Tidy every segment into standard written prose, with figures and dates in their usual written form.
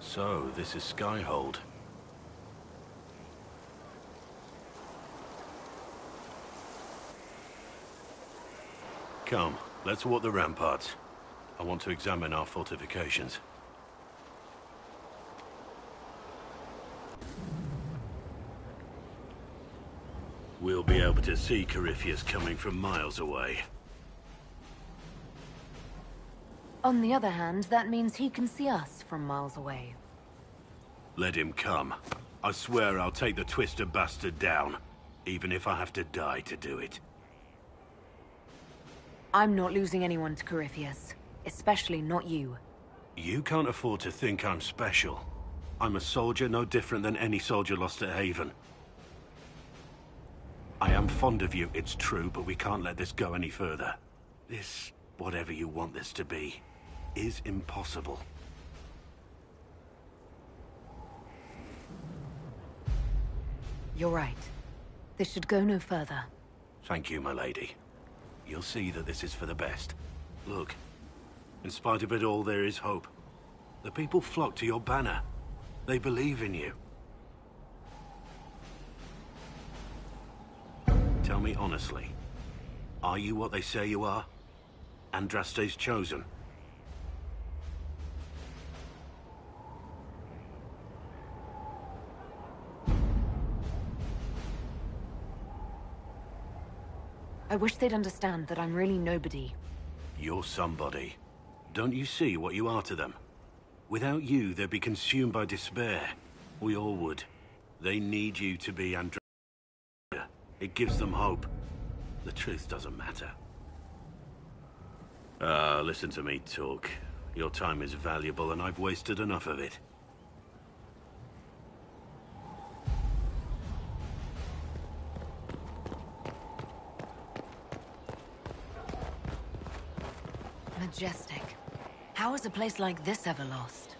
So, this is Skyhold. Come, let's walk the ramparts. I want to examine our fortifications. We'll be able to see Corypheus coming from miles away. On the other hand, that means he can see us from miles away. Let him come. I swear I'll take the twister bastard down, even if I have to die to do it. I'm not losing anyone to Corypheus, especially not you. You can't afford to think I'm special. I'm a soldier no different than any soldier lost at Haven. I am fond of you, it's true, but we can't let this go any further. This, whatever you want this to be, is impossible. You're right. This should go no further. Thank you, my lady. You'll see that this is for the best. Look, in spite of it all, there is hope. The people flock to your banner. They believe in you. Tell me honestly, are you what they say you are? Andraste's chosen? I wish they'd understand that I'm really nobody. You're somebody. Don't you see what you are to them? Without you, they'd be consumed by despair. We all would. They need you to be Andromeda. It gives them hope. The truth doesn't matter. Listen to me talk. Your time is valuable and I've wasted enough of it. Majestic. How is a place like this ever lost?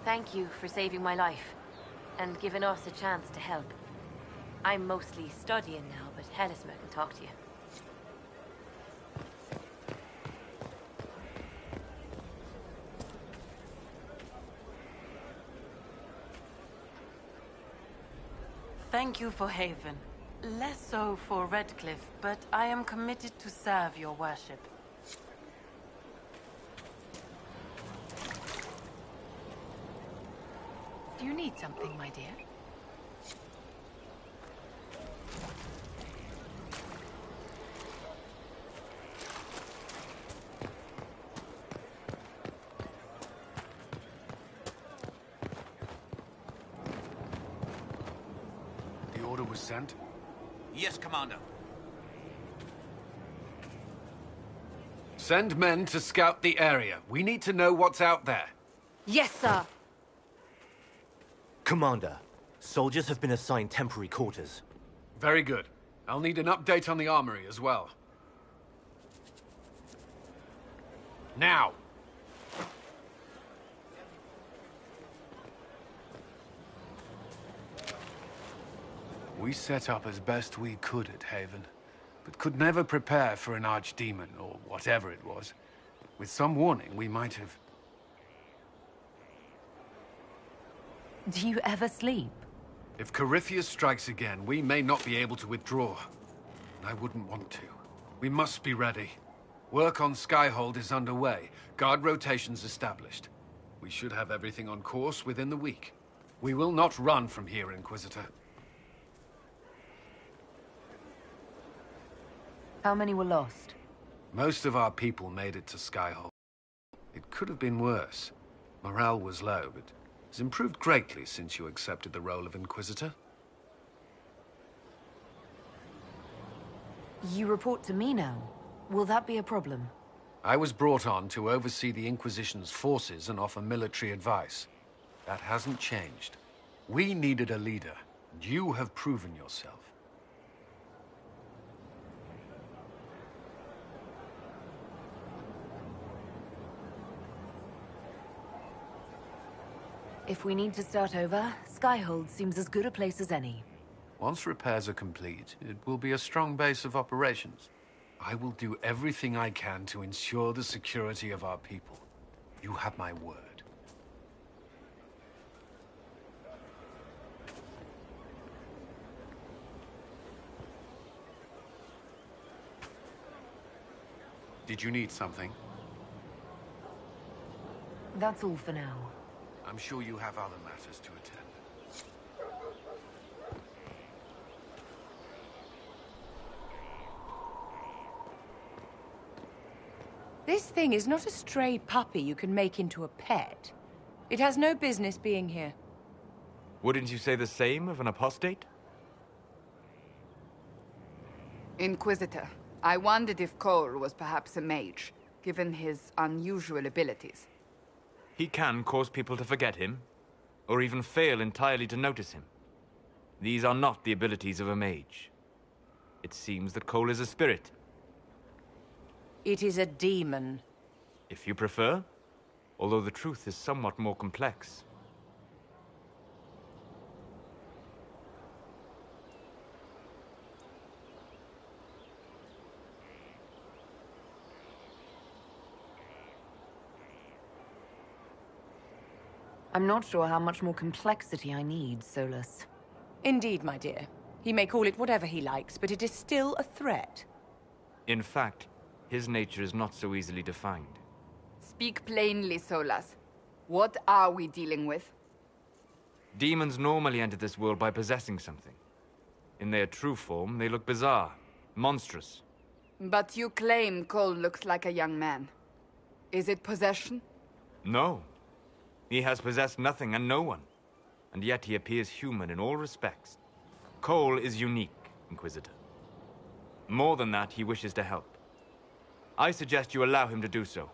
Thank you for saving my life, and giving us a chance to help. I'm mostly studying now, but Hellisma can talk to you. Thank you for Haven. Less so for Redcliffe, but I am committed to serve your worship. Do you need something, my dear? The order was sent? Yes, Commander. Send men to scout the area. We need to know what's out there. Yes, sir! Commander, soldiers have been assigned temporary quarters. Very good. I'll need an update on the armory as well. Now! We set up as best we could at Haven, but could never prepare for an archdemon, or whatever it was. With some warning, we might have... Do you ever sleep? If Corypheus strikes again, we may not be able to withdraw. I wouldn't want to. We must be ready. Work on Skyhold is underway. Guard rotations established. We should have everything on course within the week. We will not run from here, Inquisitor. How many were lost? Most of our people made it to Skyhold. It could have been worse. Morale was low, but it's improved greatly since you accepted the role of Inquisitor. You report to me now. Will that be a problem? I was brought on to oversee the Inquisition's forces and offer military advice. That hasn't changed. We needed a leader, and you have proven yourself. If we need to start over, Skyhold seems as good a place as any. Once repairs are complete, it will be a strong base of operations. I will do everything I can to ensure the security of our people. You have my word. Did you need something? That's all for now. I'm sure you have other matters to attend. This thing is not a stray puppy you can make into a pet. It has no business being here. Wouldn't you say the same of an apostate? Inquisitor, I wondered if Cole was perhaps a mage, given his unusual abilities. He can cause people to forget him, or even fail entirely to notice him. These are not the abilities of a mage. It seems that Cole is a spirit. It is a demon. If you prefer, although the truth is somewhat more complex. I'm not sure how much more complexity I need, Solus. Indeed, my dear. He may call it whatever he likes, but it is still a threat. In fact, his nature is not so easily defined. Speak plainly, Solas. What are we dealing with? Demons normally enter this world by possessing something. In their true form, they look bizarre, monstrous. But you claim Cole looks like a young man. Is it possession? No. He has possessed nothing and no one. And yet he appears human in all respects. Cole is unique, Inquisitor. More than that, he wishes to help. I suggest you allow him to do so.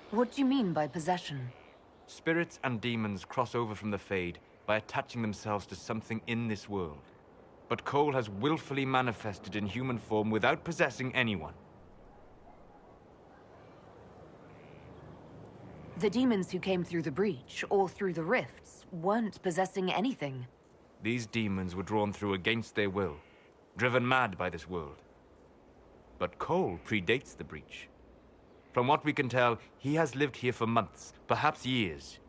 What do you mean by possession? Spirits and demons cross over from the Fade by attaching themselves to something in this world. But Cole has willfully manifested in human form without possessing anyone. The demons who came through the breach, or through the rifts, weren't possessing anything. These demons were drawn through against their will, driven mad by this world. But Cole predates the breach. From what we can tell, he has lived here for months, perhaps years.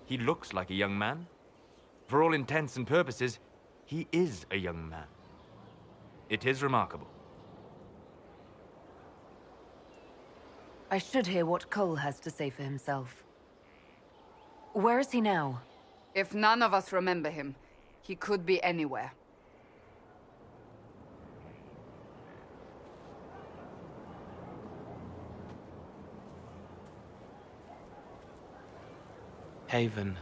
He looks like a young man. For all intents and purposes, he is a young man. It is remarkable. I should hear what Cole has to say for himself. Where is he now? If none of us remember him, he could be anywhere. Haven.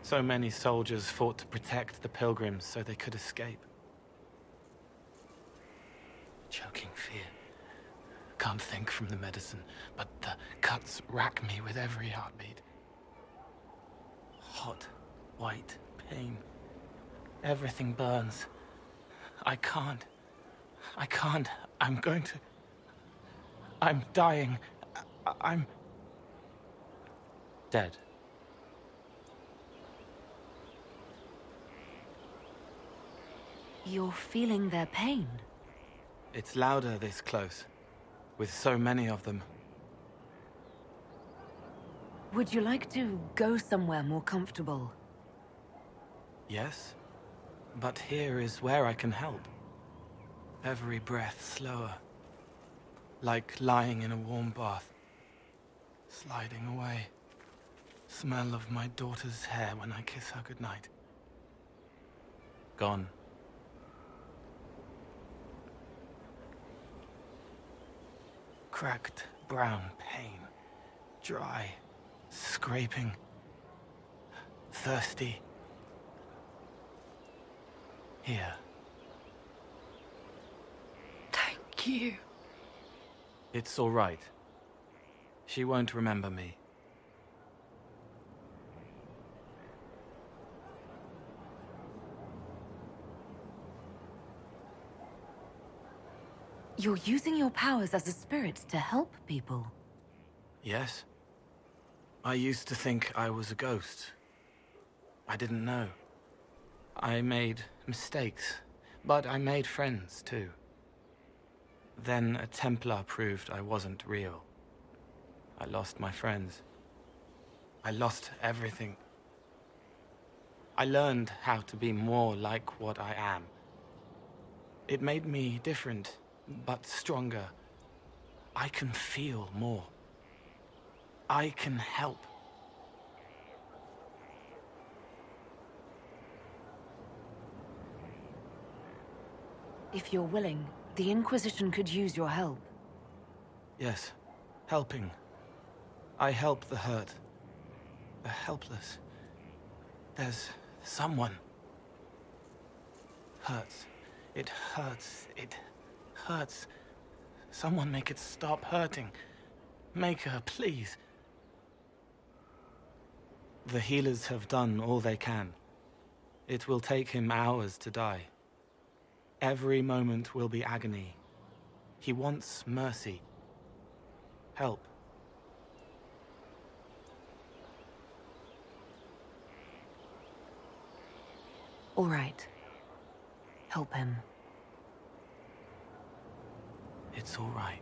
So many soldiers fought to protect the pilgrims so they could escape. Choking fear. Can't think from the medicine, but the cuts rack me with every heartbeat. Hot, white pain. Everything burns. I can't. I'm going to... I'm dying. I'm... dead. You're feeling their pain? It's louder this close, with so many of them. Would you like to go somewhere more comfortable? Yes, but here is where I can help. Every breath slower, like lying in a warm bath, sliding away. Smell of my daughter's hair when I kiss her goodnight. Gone. Cracked brown pain, dry, scraping, thirsty. Here. Thank you. It's all right. She won't remember me. You're using your powers as a spirit to help people. Yes. I used to think I was a ghost. I didn't know. I made mistakes, but I made friends too. Then a Templar proved I wasn't real. I lost my friends. I lost everything. I learned how to be more like what I am. It made me different, but stronger. I can feel more. I can help. If you're willing, the Inquisition could use your help. Yes, helping. I help the hurt, the helpless. There's someone. Hurts. It hurts. It hurts. Someone make it stop hurting. Make her, please. The healers have done all they can. It will take him hours to die. Every moment will be agony. He wants mercy. Help. All right. Help him. It's all right.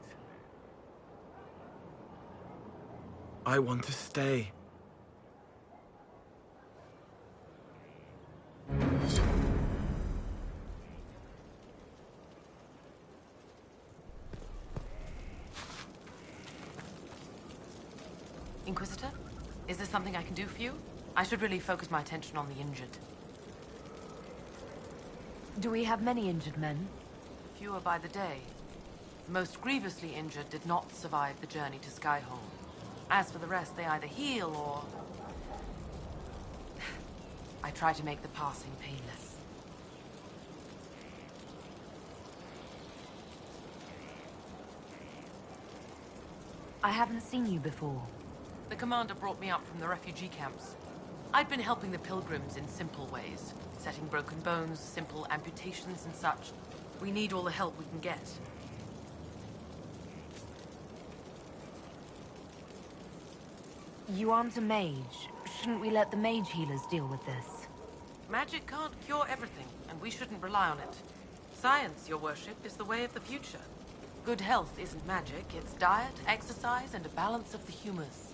I want to stay. Inquisitor? Is there something I can do for you? I should really focus my attention on the injured. Do we have many injured men? Fewer by the day. The most grievously injured did not survive the journey to Skyhold. As for the rest, they either heal or... I try to make the passing painless. I haven't seen you before. The commander brought me up from the refugee camps. I'd been helping the pilgrims in simple ways. Setting broken bones, simple amputations and such. We need all the help we can get. You aren't a mage. Shouldn't we let the mage healers deal with this? Magic can't cure everything, and we shouldn't rely on it. Science, your worship, is the way of the future. Good health isn't magic, it's diet, exercise, and a balance of the humors.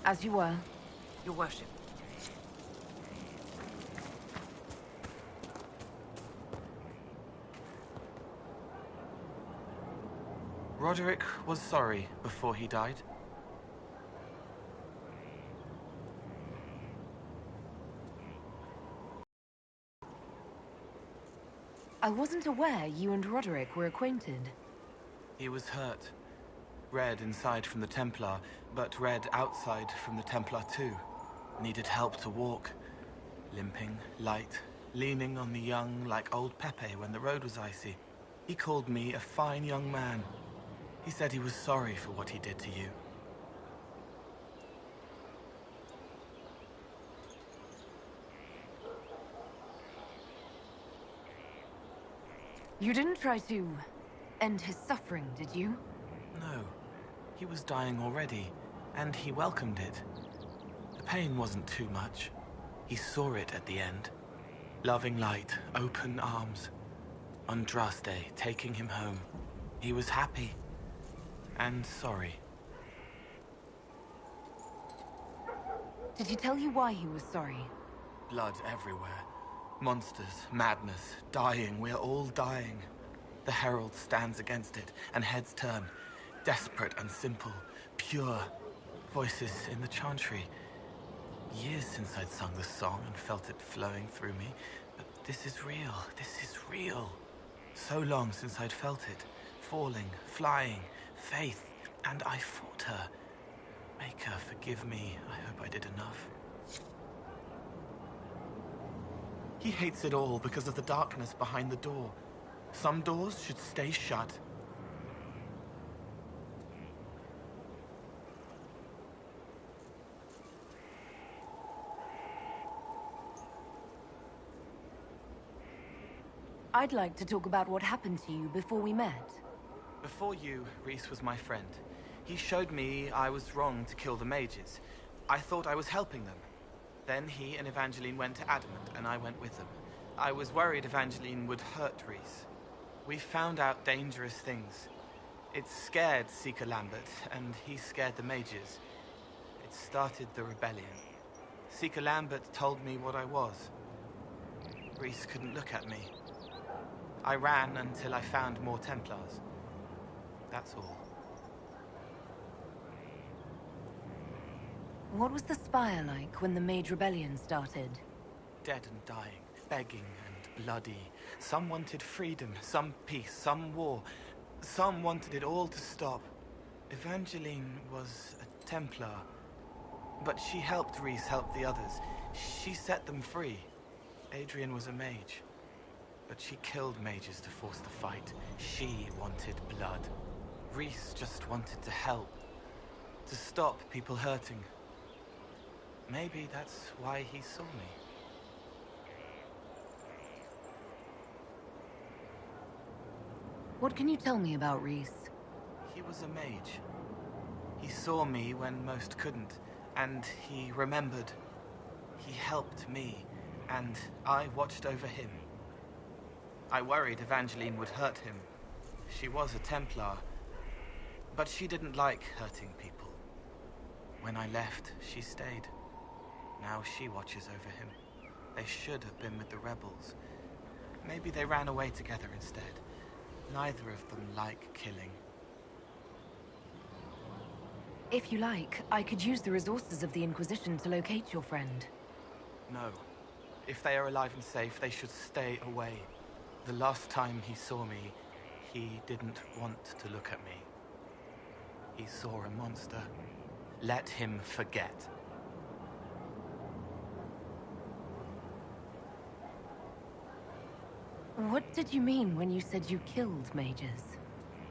As you were. Your worship. Roderick was sorry before he died. I wasn't aware you and Roderick were acquainted. He was hurt. Red inside from the Templar, but red outside from the Templar too. Needed help to walk. Limping, light, leaning on the young like old Pepe when the road was icy. He called me a fine young man. He said he was sorry for what he did to you. You didn't try to end his suffering, did you? No. He was dying already, and he welcomed it. The pain wasn't too much. He saw it at the end. Loving light, open arms. Andraste taking him home. He was happy. And sorry. Did he tell you why he was sorry? Blood everywhere. Monsters, madness, dying. We're all dying. The Herald stands against it, and heads turn. Desperate and simple, pure. Voices in the chantry. Years since I'd sung the song and felt it flowing through me. But this is real. This is real. So long since I'd felt it. Falling, flying, faith. And I fought her. Make her forgive me. I hope I did enough. He hates it all because of the darkness behind the door. Some doors should stay shut. I'd like to talk about what happened to you before we met. Before you, Rhys was my friend. He showed me I was wrong to kill the mages. I thought I was helping them. Then he and Evangeline went to Adamant, and I went with them. I was worried Evangeline would hurt Rhys. We found out dangerous things. It scared Seeker Lambert, and he scared the mages. It started the rebellion. Seeker Lambert told me what I was. Rhys couldn't look at me. I ran until I found more Templars. That's all. What was the Spire like when the Mage Rebellion started? Dead and dying, begging and bloody. Some wanted freedom, some peace, some war. Some wanted it all to stop. Evangeline was a Templar, but she helped Rhys help the others. She set them free. Adrian was a mage, but she killed mages to force the fight. She wanted blood. Rhys just wanted to help, to stop people hurting. Maybe that's why he saw me. What can you tell me about Rhys? He was a mage. He saw me when most couldn't, and he remembered. He helped me, and I watched over him. I worried Evangeline would hurt him. She was a Templar, but she didn't like hurting people. When I left, she stayed. Now she watches over him. They should have been with the rebels. Maybe they ran away together instead. Neither of them like killing. If you like, I could use the resources of the Inquisition to locate your friend. No. If they are alive and safe, they should stay away. The last time he saw me, he didn't want to look at me. He saw a monster. Let him forget. What did you mean when you said you killed mages?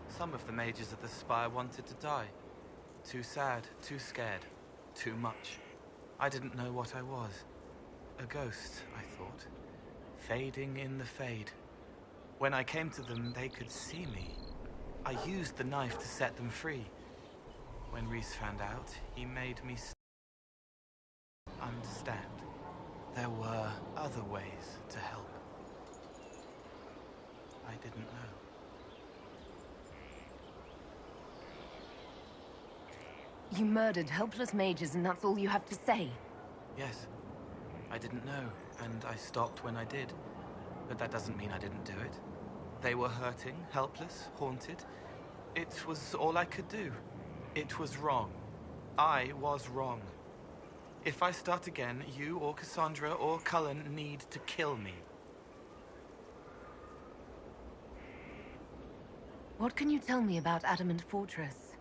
Some of the mages of the Spire wanted to die. Too sad, too scared, too much. I didn't know what I was. A ghost, I thought. Fading in the fade. When I came to them, they could see me. I used the knife to set them free. When Rhys found out, he made me understand. There were other ways to help. I didn't know. You murdered helpless mages and that's all you have to say? Yes. I didn't know, and I stopped when I did. But that doesn't mean I didn't do it. They were hurting, helpless, haunted. It was all I could do. It was wrong. I was wrong. If I start again, you or Cassandra or Cullen need to kill me. What can you tell me about Adamant Fortress?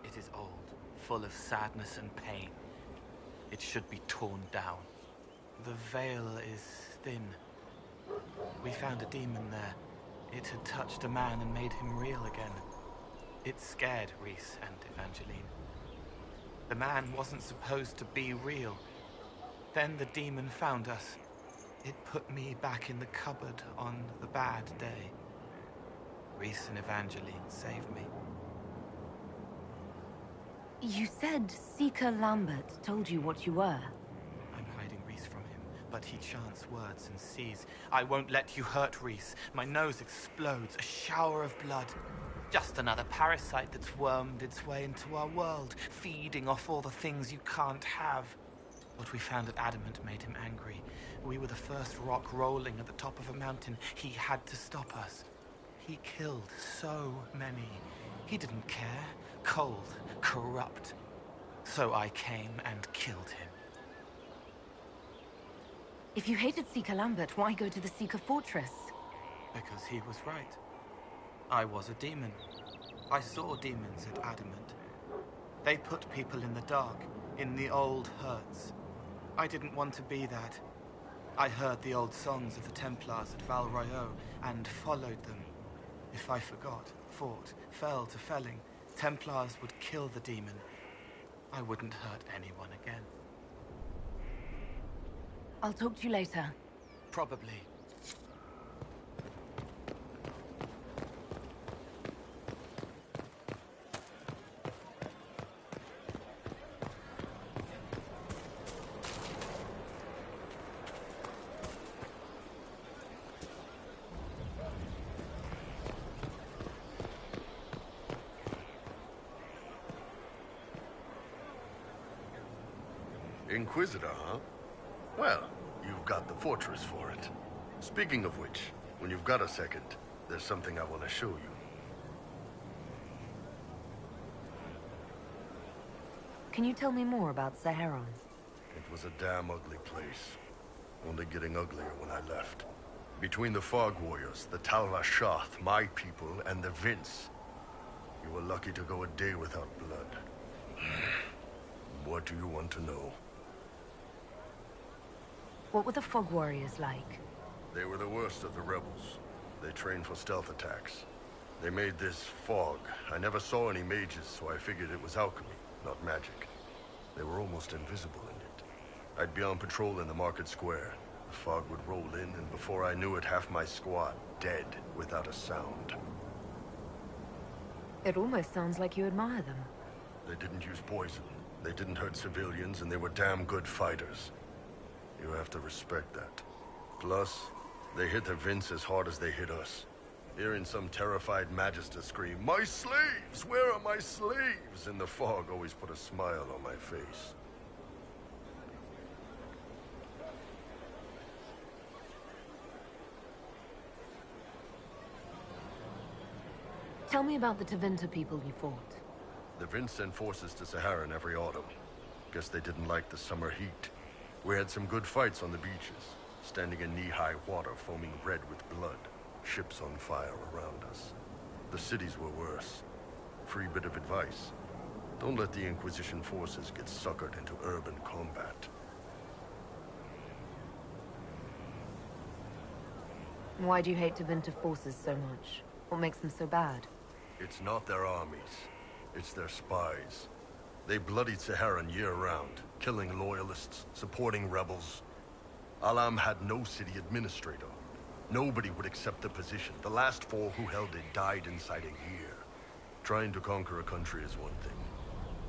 It is old, full of sadness and pain. It should be torn down. The veil is thin. We found a demon there. It had touched a man and made him real again. It scared Rhys and Evangeline. The man wasn't supposed to be real. Then the demon found us. It put me back in the cupboard on the bad day. Rhys and Evangeline saved me. You said Seeker Lambert told you what you were. I'm hiding Rhys from him, but he chants words and sees. I won't let you hurt Rhys. My nose explodes, a shower of blood. Just another parasite that's wormed its way into our world, feeding off all the things you can't have. What we found at Adamant made him angry. We were the first rock rolling at the top of a mountain. He had to stop us. He killed so many. He didn't care. Cold, corrupt. So I came and killed him. If you hated Seeker Lambert, why go to the Seeker Fortress? Because he was right. I was a demon. I saw demons at Adamant. They put people in the dark, in the old hurts. I didn't want to be that. I heard the old songs of the Templars at Val Royeaux and followed them. If I forgot, fought, fell to felling, Templars would kill the demon. I wouldn't hurt anyone again. I'll talk to you later. Probably. Inquisitor, huh? Well, you've got the fortress for it. Speaking of which, when you've got a second, there's something I want to show you. Can you tell me more about Saharan? It was a damn ugly place. Only getting uglier when I left. Between the Fog Warriors, the Tal-Rashath, my people, and the Vince. You were lucky to go a day without blood. What do you want to know? What were the Fog Warriors like? They were the worst of the rebels. They trained for stealth attacks. They made this fog. I never saw any mages, so I figured it was alchemy, not magic. They were almost invisible in it. I'd be on patrol in the market square. The fog would roll in, and before I knew it, half my squad dead without a sound. It almost sounds like you admire them. They didn't use poison. They didn't hurt civilians, and they were damn good fighters. You have to respect that. Plus, they hit the Vince as hard as they hit us. Hearing some terrified Magister scream, "My slaves! Where are my slaves?" in the fog always put a smile on my face. Tell me about the Tevinter people you fought. The Vince sent forces to Saharan every autumn. Guess they didn't like the summer heat. We had some good fights on the beaches, standing in knee-high water foaming red with blood, ships on fire around us. The cities were worse. Free bit of advice. Don't let the Inquisition forces get suckered into urban combat. Why do you hate Tevinter forces so much? What makes them so bad? It's not their armies. It's their spies. They bloodied Saharan year-round, killing loyalists, supporting rebels. Alam had no city administrator. Nobody would accept the position. The last 4 who held it died inside a year. Trying to conquer a country is one thing.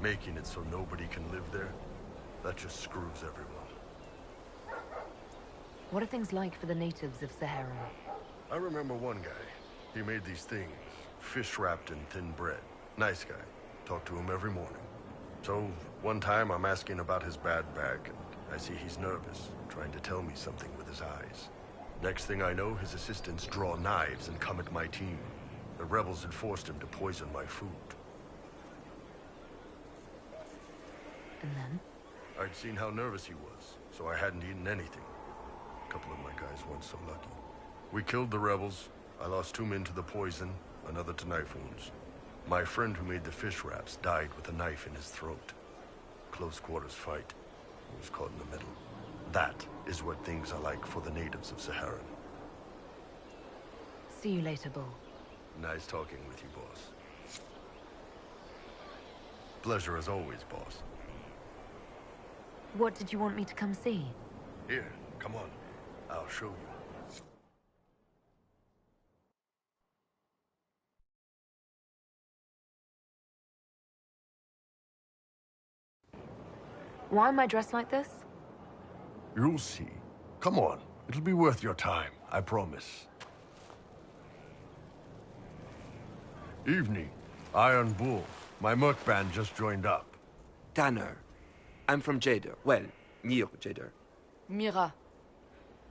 Making it so nobody can live there, that just screws everyone. What are things like for the natives of Saharan? I remember one guy. He made these things, fish wrapped in thin bread. Nice guy. Talk to him every morning. So, one time I'm asking about his bad back, and I see he's nervous, trying to tell me something with his eyes. Next thing I know, his assistants draw knives and come at my team. The rebels had forced him to poison my food. And then? I'd seen how nervous he was, so I hadn't eaten anything. A couple of my guys weren't so lucky. We killed the rebels. I lost 2 men to the poison, another to knife wounds. My friend who made the fish wraps died with a knife in his throat. Close quarters fight. He was caught in the middle. That is what things are like for the natives of Saharan. See you later, Bull. Nice talking with you, boss. Pleasure as always, boss. What did you want me to come see? Here, come on. I'll show you. Why am I dressed like this? You'll see. Come on. It'll be worth your time, I promise. Evening. Iron Bull. My merc band just joined up. Tanner. I'm from Jader. Well, near Jader. Mira.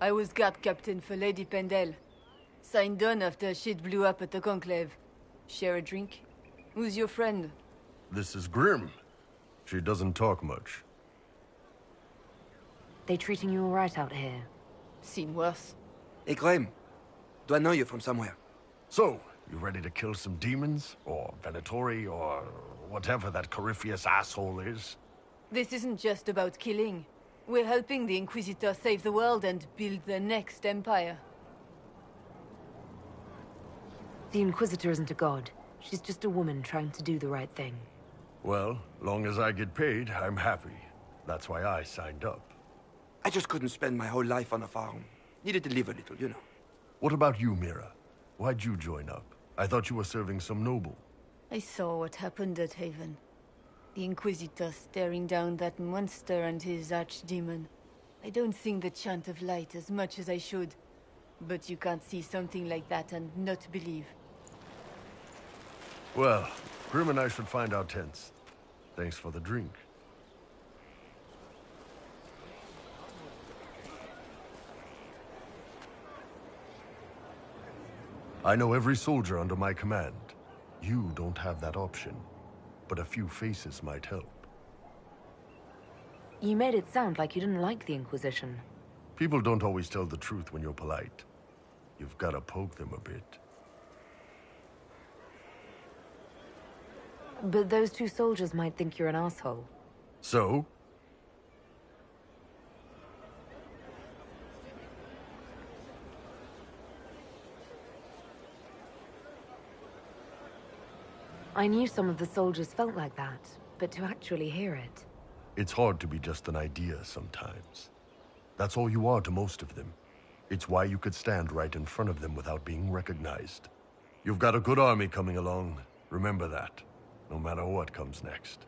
I was guard captain for Lady Pendel. Signed on after shit blew up at the Conclave. Share a drink? Who's your friend? This is Grim. She doesn't talk much. They treating you all right out here? Seen worse. Hey, Graham. Do I know you from somewhere? So, you ready to kill some demons? Or Venatori, or whatever that Corypheus asshole is? This isn't just about killing. We're helping the Inquisitor save the world and build the next empire. The Inquisitor isn't a god. She's just a woman trying to do the right thing. Well, long as I get paid, I'm happy. That's why I signed up. I just couldn't spend my whole life on a farm. Needed to live a little, you know. What about you, Mira? Why'd you join up? I thought you were serving some noble. I saw what happened at Haven. The Inquisitor staring down that monster and his archdemon. I don't sing the chant of light as much as I should. But you can't see something like that and not believe. Well, Grim and I should find our tents. Thanks for the drink. I know every soldier under my command. You don't have that option, but a few faces might help. You made it sound like you didn't like the Inquisition. People don't always tell the truth when you're polite. You've got to poke them a bit. But those two soldiers might think you're an asshole. So? I knew some of the soldiers felt like that, but to actually hear it... It's hard to be just an idea sometimes. That's all you are to most of them. It's why you could stand right in front of them without being recognized. You've got a good army coming along. Remember that, no matter what comes next.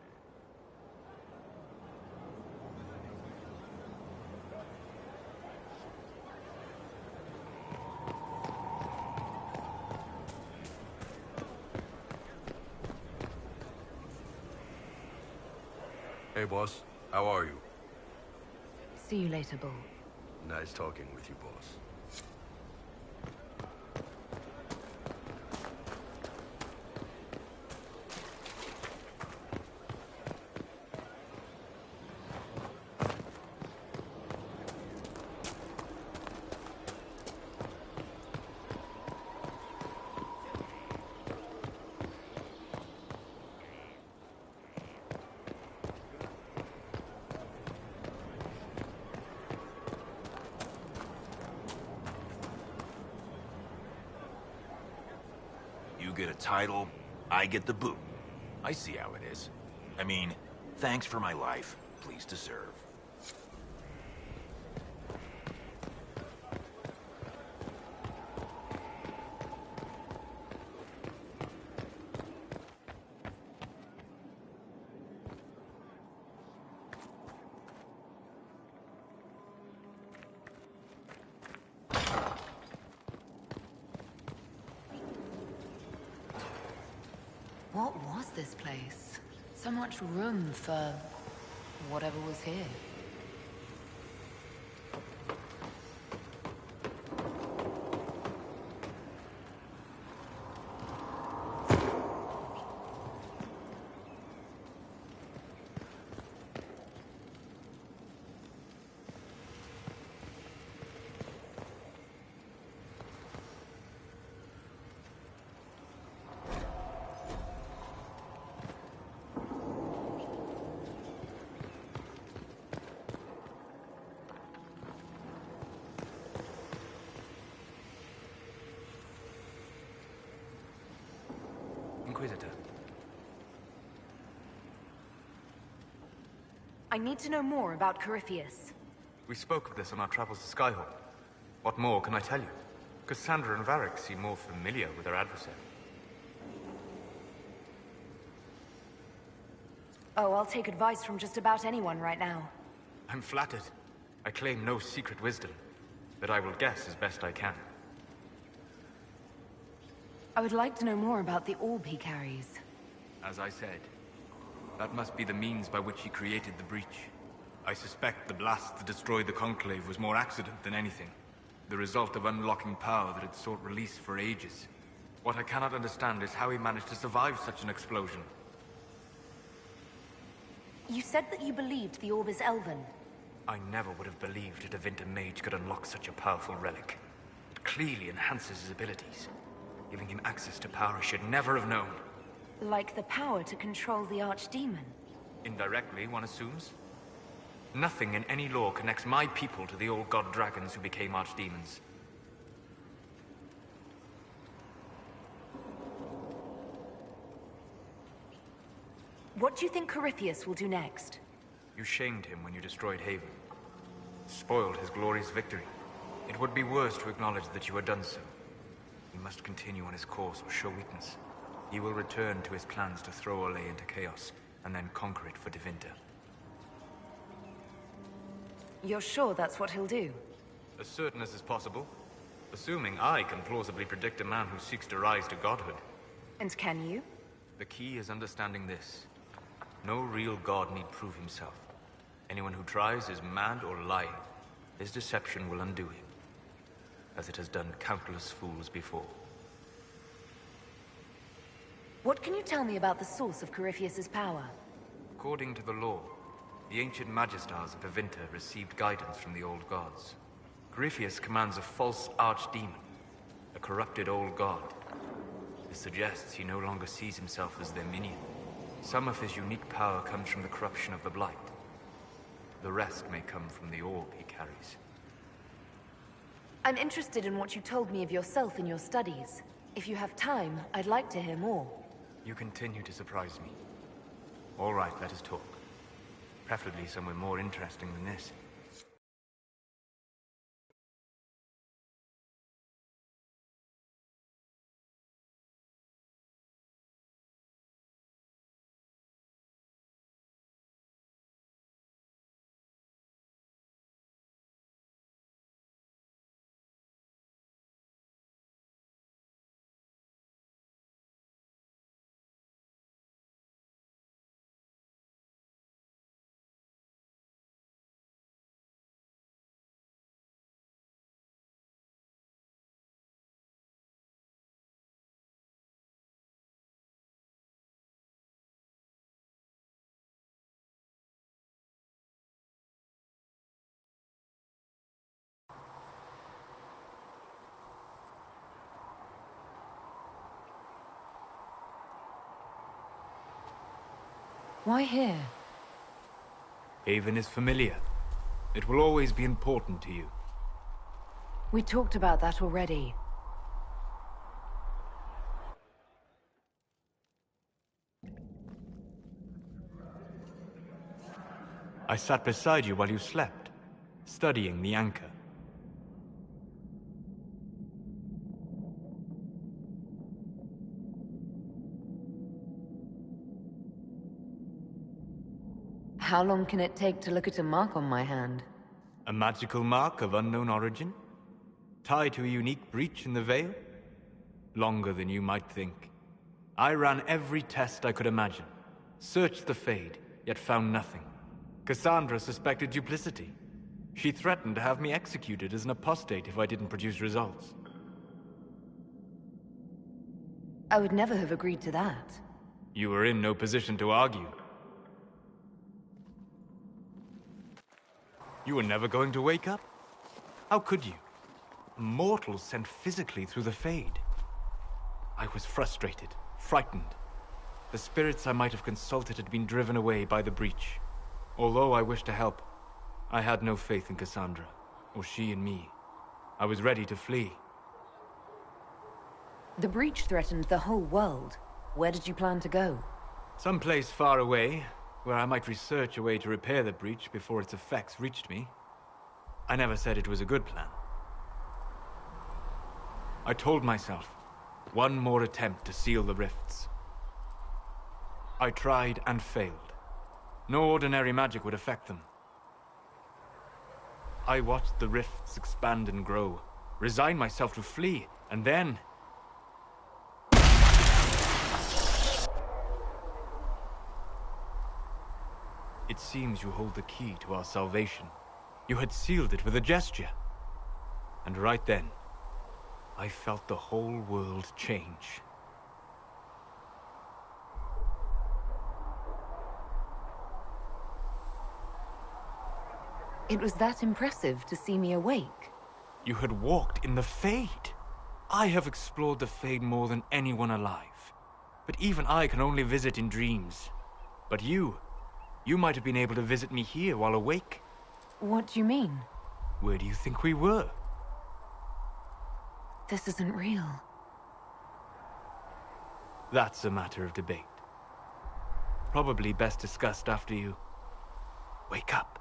Hey, boss. How are you? See you later, Bull. Nice talking with you, boss. You get a title, I get the boot. I see how it is. I mean, thanks for my life. Pleased to serve. What was this place? So much room for... whatever was here. Inquisitor. I need to know more about Corypheus. We spoke of this on our travels to Skyhold. What more can I tell you? Cassandra and Varric seem more familiar with their adversary. Oh, I'll take advice from just about anyone right now. I'm flattered. I claim no secret wisdom, but I will guess as best I can. I would like to know more about the orb he carries. As I said, that must be the means by which he created the breach. I suspect the blast that destroyed the Conclave was more accident than anything. The result of unlocking power that had sought release for ages. What I cannot understand is how he managed to survive such an explosion. You said that you believed the orb is elven. I never would have believed a Devinter mage could unlock such a powerful relic. It clearly enhances his abilities, giving him access to power he should never have known. Like the power to control the Archdemon. Indirectly, one assumes. Nothing in any law connects my people to the old god dragons who became archdemons. What do you think Corypheus will do next? You shamed him when you destroyed Haven. Spoiled his glorious victory. It would be worse to acknowledge that you had done so. He must continue on his course or show weakness. He will return to his plans to throw Olay into chaos, and then conquer it for Devinter. You're sure that's what he'll do? As certain as is possible. Assuming I can plausibly predict a man who seeks to rise to godhood. And can you? The key is understanding this. No real god need prove himself. Anyone who tries is mad or lying. His deception will undo him, as it has done countless fools before. What can you tell me about the source of Corypheus's power? According to the law, the ancient Magistars of Avinta received guidance from the old gods. Corypheus commands a false archdemon, a corrupted old god. This suggests he no longer sees himself as their minion. Some of his unique power comes from the corruption of the Blight. The rest may come from the orb he carries. I'm interested in what you told me of yourself in your studies. If you have time, I'd like to hear more. You continue to surprise me. All right, let us talk. Preferably somewhere more interesting than this. Why here? Haven is familiar. It will always be important to you. We talked about that already. I sat beside you while you slept, studying the anchor. How long can it take to look at a mark on my hand? A magical mark of unknown origin? Tied to a unique breach in the veil? Longer than you might think. I ran every test I could imagine. Searched the Fade, yet found nothing. Cassandra suspected duplicity. She threatened to have me executed as an apostate if I didn't produce results. I would never have agreed to that. You were in no position to argue. You were never going to wake up? How could you? A mortal sent physically through the Fade. I was frustrated, frightened. The spirits I might have consulted had been driven away by the breach. Although I wished to help, I had no faith in Cassandra, or she in me. I was ready to flee. The breach threatened the whole world. Where did you plan to go? Someplace far away, where I might research a way to repair the breach before its effects reached me. I never said it was a good plan. I told myself, one more attempt to seal the rifts. I tried and failed. No ordinary magic would affect them. I watched the rifts expand and grow, resigned myself to flee, and then... It seems you hold the key to our salvation. You had sealed it with a gesture. And right then, I felt the whole world change. It was that impressive to see me awake. You had walked in the Fade. I have explored the Fade more than anyone alive. But even I can only visit in dreams. But you might have been able to visit me here while awake. What do you mean? Where do you think we were? This isn't real. That's a matter of debate. Probably best discussed after you wake up.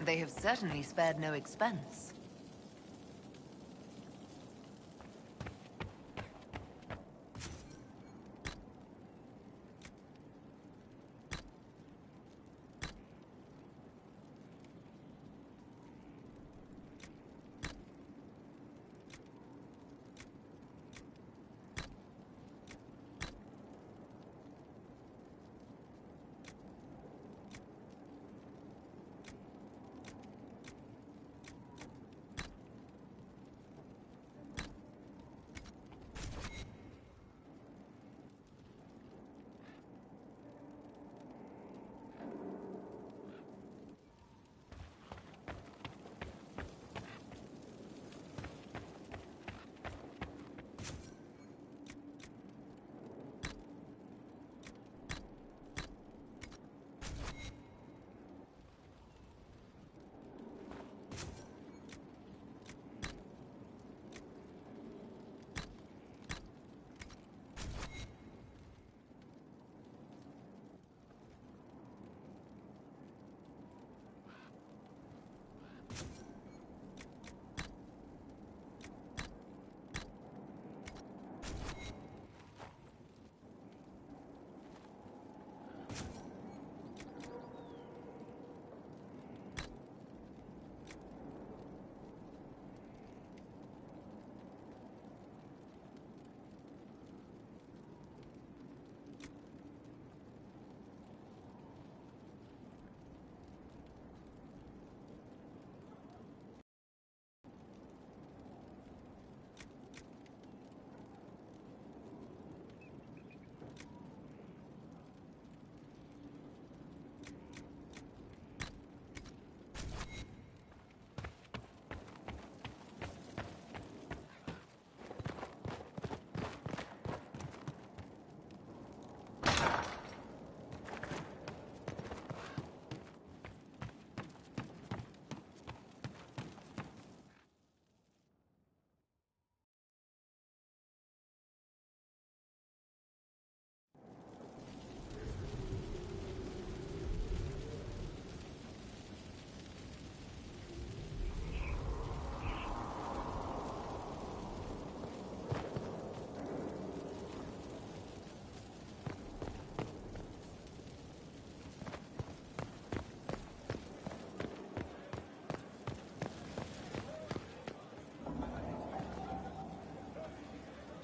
They have certainly spared no expense.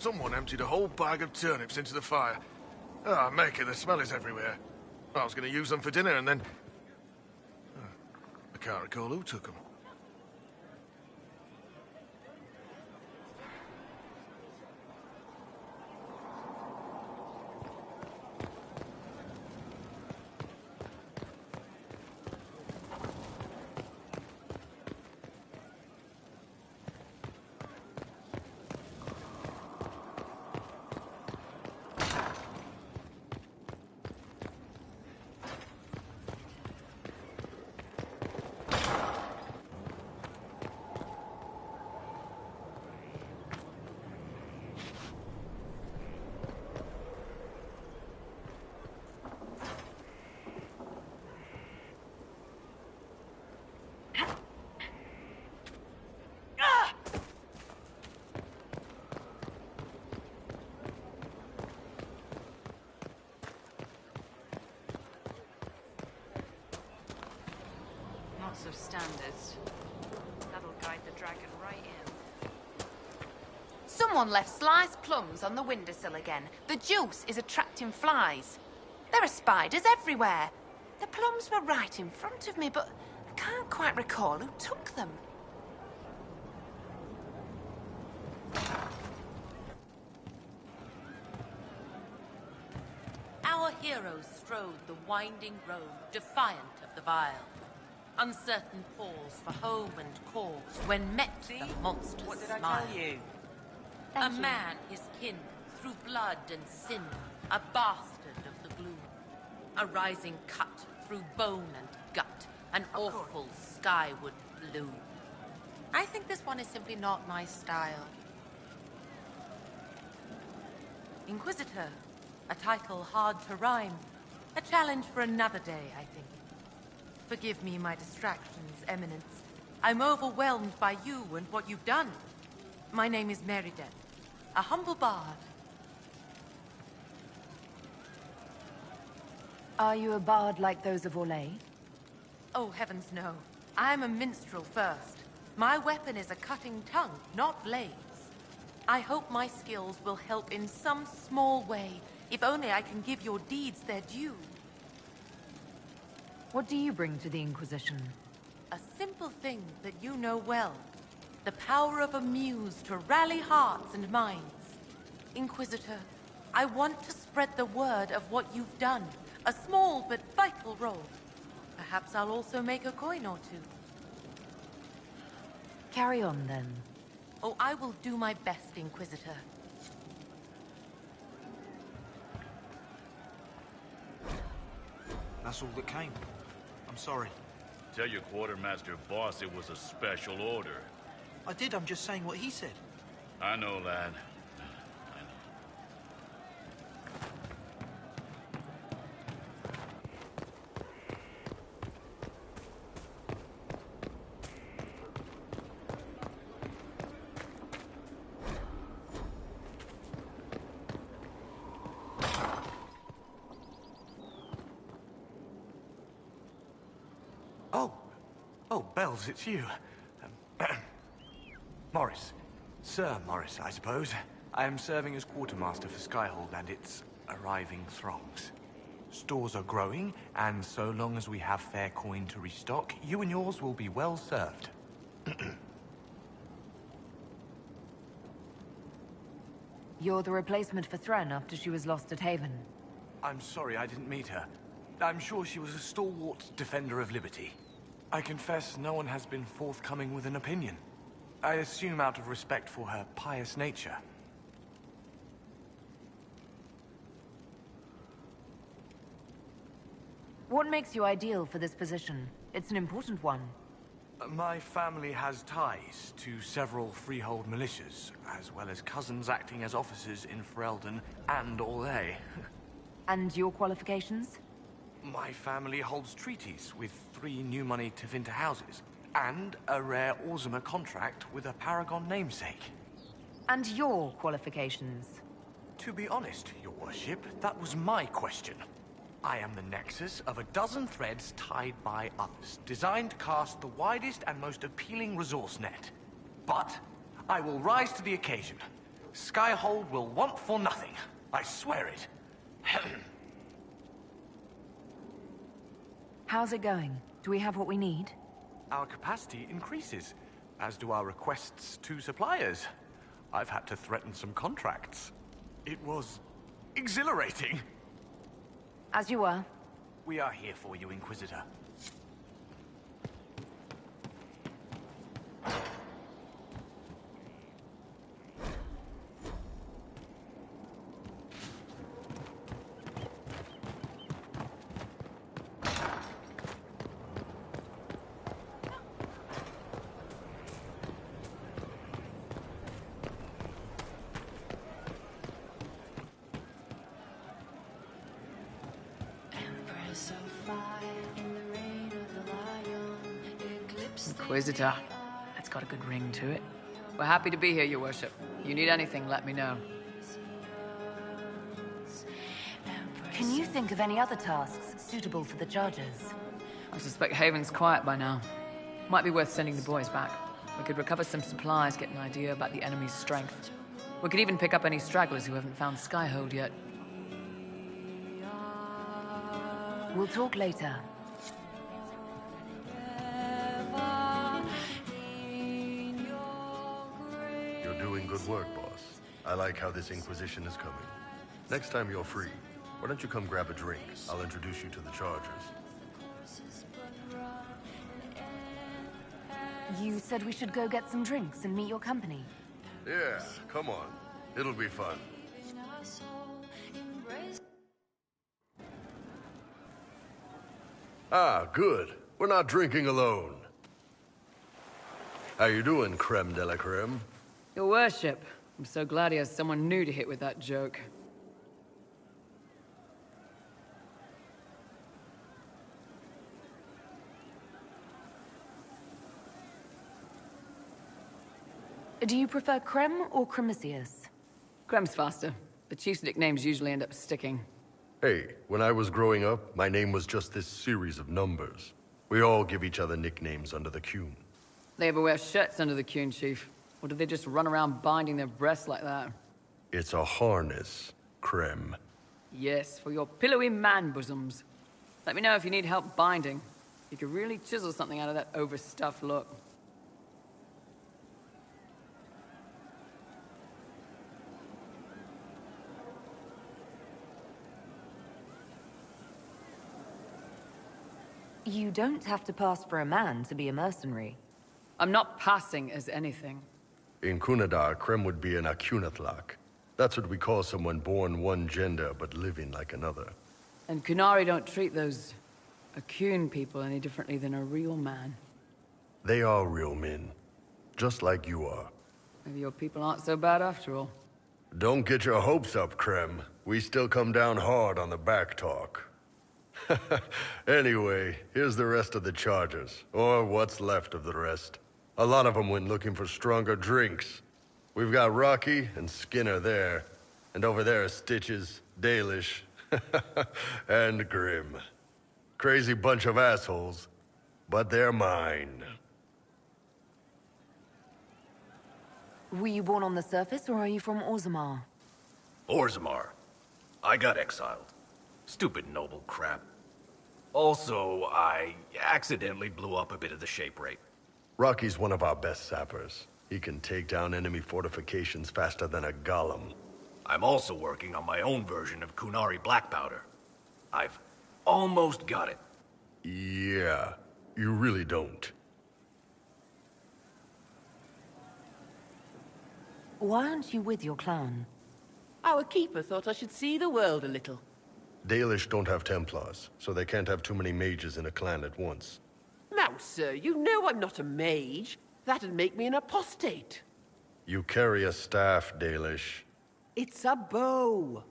Someone emptied a whole bag of turnips into the fire. Ah, make it, the smell is everywhere. I was going to use them for dinner and then... I can't recall who took them. Of standards. That'll guide the dragon right in. Someone left sliced plums on the windowsill again. The juice is attracting flies. There are spiders everywhere. The plums were right in front of me, but I can't quite recall who took them. Our heroes strode the winding road, defiant of the vile. Uncertain pause for home and cause when met the monster's What did I smile. tell you? A man his kin through blood and sin, a bastard of the gloom. A rising cut through bone and gut, an awful skyward blue. I think this one is simply not my style. Inquisitor, a title hard to rhyme. A challenge for another day, I think. Forgive me my distractions, Eminence. I'm overwhelmed by you and what you've done. My name is Meredith, a humble bard. Are you a bard like those of Orlais? Oh, heavens no. I'm a minstrel first. My weapon is a cutting tongue, not blades. I hope my skills will help in some small way, if only I can give your deeds their due. What do you bring to the Inquisition? A simple thing that you know well. The power of a muse to rally hearts and minds. Inquisitor, I want to spread the word of what you've done. A small but vital role. Perhaps I'll also make a coin or two. Carry on, then. Oh, I will do my best, Inquisitor. That's all that came. I'm sorry. Tell your quartermaster boss it was a special order. I did, I'm just saying what he said. I know, lad. Oh, Bells, it's you. Morris. Sir Morris, I suppose. I am serving as quartermaster for Skyhold and its arriving throngs. Stores are growing, and so long as we have fair coin to restock, you and yours will be well served. You're the replacement for Thren after she was lost at Haven. I'm sorry I didn't meet her. I'm sure she was a stalwart defender of liberty. I confess no one has been forthcoming with an opinion. I assume out of respect for her pious nature. What makes you ideal for this position? It's an important one. My family has ties to several freehold militias, as well as cousins acting as officers in Ferelden and Orlais. And your qualifications? My family holds treaties with 3 new money Tevinter houses, and a rare Orzuma contract with a Paragon namesake. And your qualifications? To be honest, your worship, that was my question. I am the nexus of a dozen threads tied by others, designed to cast the widest and most appealing resource net. But I will rise to the occasion. Skyhold will want for nothing. I swear it. How's it going? Do we have what we need? Our capacity increases, as do our requests to suppliers. I've had to threaten some contracts. It was exhilarating. As you were. We are here for you, Inquisitor. Inquisitor. That's got a good ring to it. We're happy to be here, your worship. You need anything, let me know. Can you think of any other tasks suitable for the Chargers? I suspect Haven's quiet by now. Might be worth sending the boys back. We could recover some supplies, get an idea about the enemy's strength. We could even pick up any stragglers who haven't found Skyhold yet. We'll talk later. You're doing good work, boss. I like how this Inquisition is coming. Next time you're free, why don't you come grab a drink? I'll introduce you to the Chargers. You said we should go get some drinks and meet your company. Yeah, come on. It'll be fun. Ah, good. We're not drinking alone. How you doing, creme de la creme? Your worship. I'm so glad he has someone new to hit with that joke. Do you prefer Krem or Cremisius? Krem's faster. The chief's nicknames usually end up sticking. Hey, when I was growing up, my name was just this series of numbers. We all give each other nicknames under the Qun. They ever wear shirts under the Qun, Chief? Or do they just run around binding their breasts like that? It's a harness, Krem. Yes, for your pillowy man bosoms. Let me know if you need help binding. You could really chisel something out of that overstuffed look. You don't have to pass for a man to be a mercenary. I'm not passing as anything. In Kunadar, Krem would be an Akunatlak. That's what we call someone born one gender but living like another. And Kunari don't treat those Akun people any differently than a real man. They are real men, just like you are. Maybe your people aren't so bad after all. Don't get your hopes up, Krem. We still come down hard on the back talk. Anyway, here's the rest of the charges, or what's left of the rest. A lot of them went looking for stronger drinks. We've got Rocky and Skinner there, and over there are Stitches, Dalish, and Grim. Crazy bunch of assholes, but they're mine. Were you born on the surface, or are you from Orzammar? Orzammar. I got exiled. Stupid noble crap. Also, I accidentally blew up a bit of the shape rate. Rocky's one of our best sappers. He can take down enemy fortifications faster than a golem. I'm also working on my own version of Kunari black powder. I've almost got it. Yeah, you really don't. Why aren't you with your clan? Our keeper thought I should see the world a little. Dalish don't have Templars, so they can't have too many mages in a clan at once. Now, sir, you know I'm not a mage. That'd make me an apostate. You carry a staff, Dalish. It's a bow.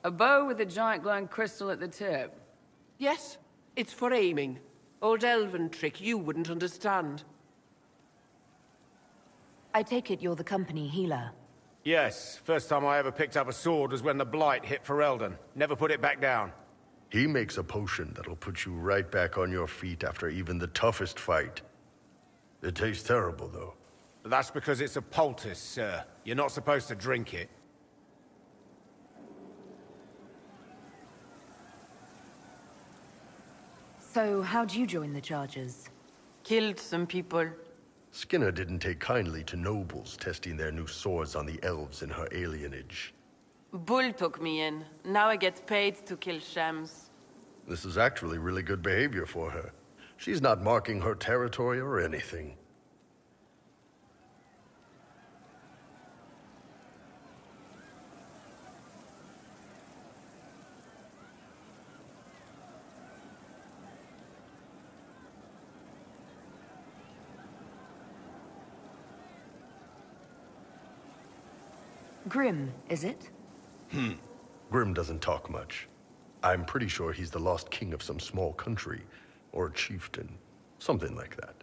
A bow with a giant glowing crystal at the tip? Yes, it's for aiming. Old elven trick you wouldn't understand. I take it you're the company healer. Yes, first time I ever picked up a sword was when the Blight hit Ferelden. Never put it back down. He makes a potion that'll put you right back on your feet after even the toughest fight. It tastes terrible, though. That's because it's a poultice, sir. You're not supposed to drink it. So, how'd you join the charges? Killed some people. Skinner didn't take kindly to nobles testing their new swords on the elves in her alienage. Bull took me in. Now I get paid to kill shams. This is actually really good behavior for her. She's not marking her territory or anything. Grim, is it? Grim doesn't talk much. I'm pretty sure he's the lost king of some small country, or chieftain, something like that.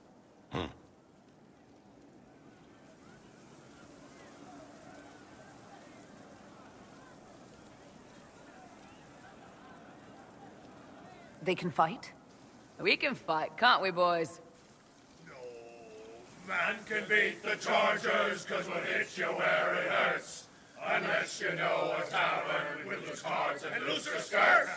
They can fight? We can fight, can't we, boys? Man can beat the Chargers, cause we'll hit you where it hurts. Unless you know a tavern with loose cards and looser skirts.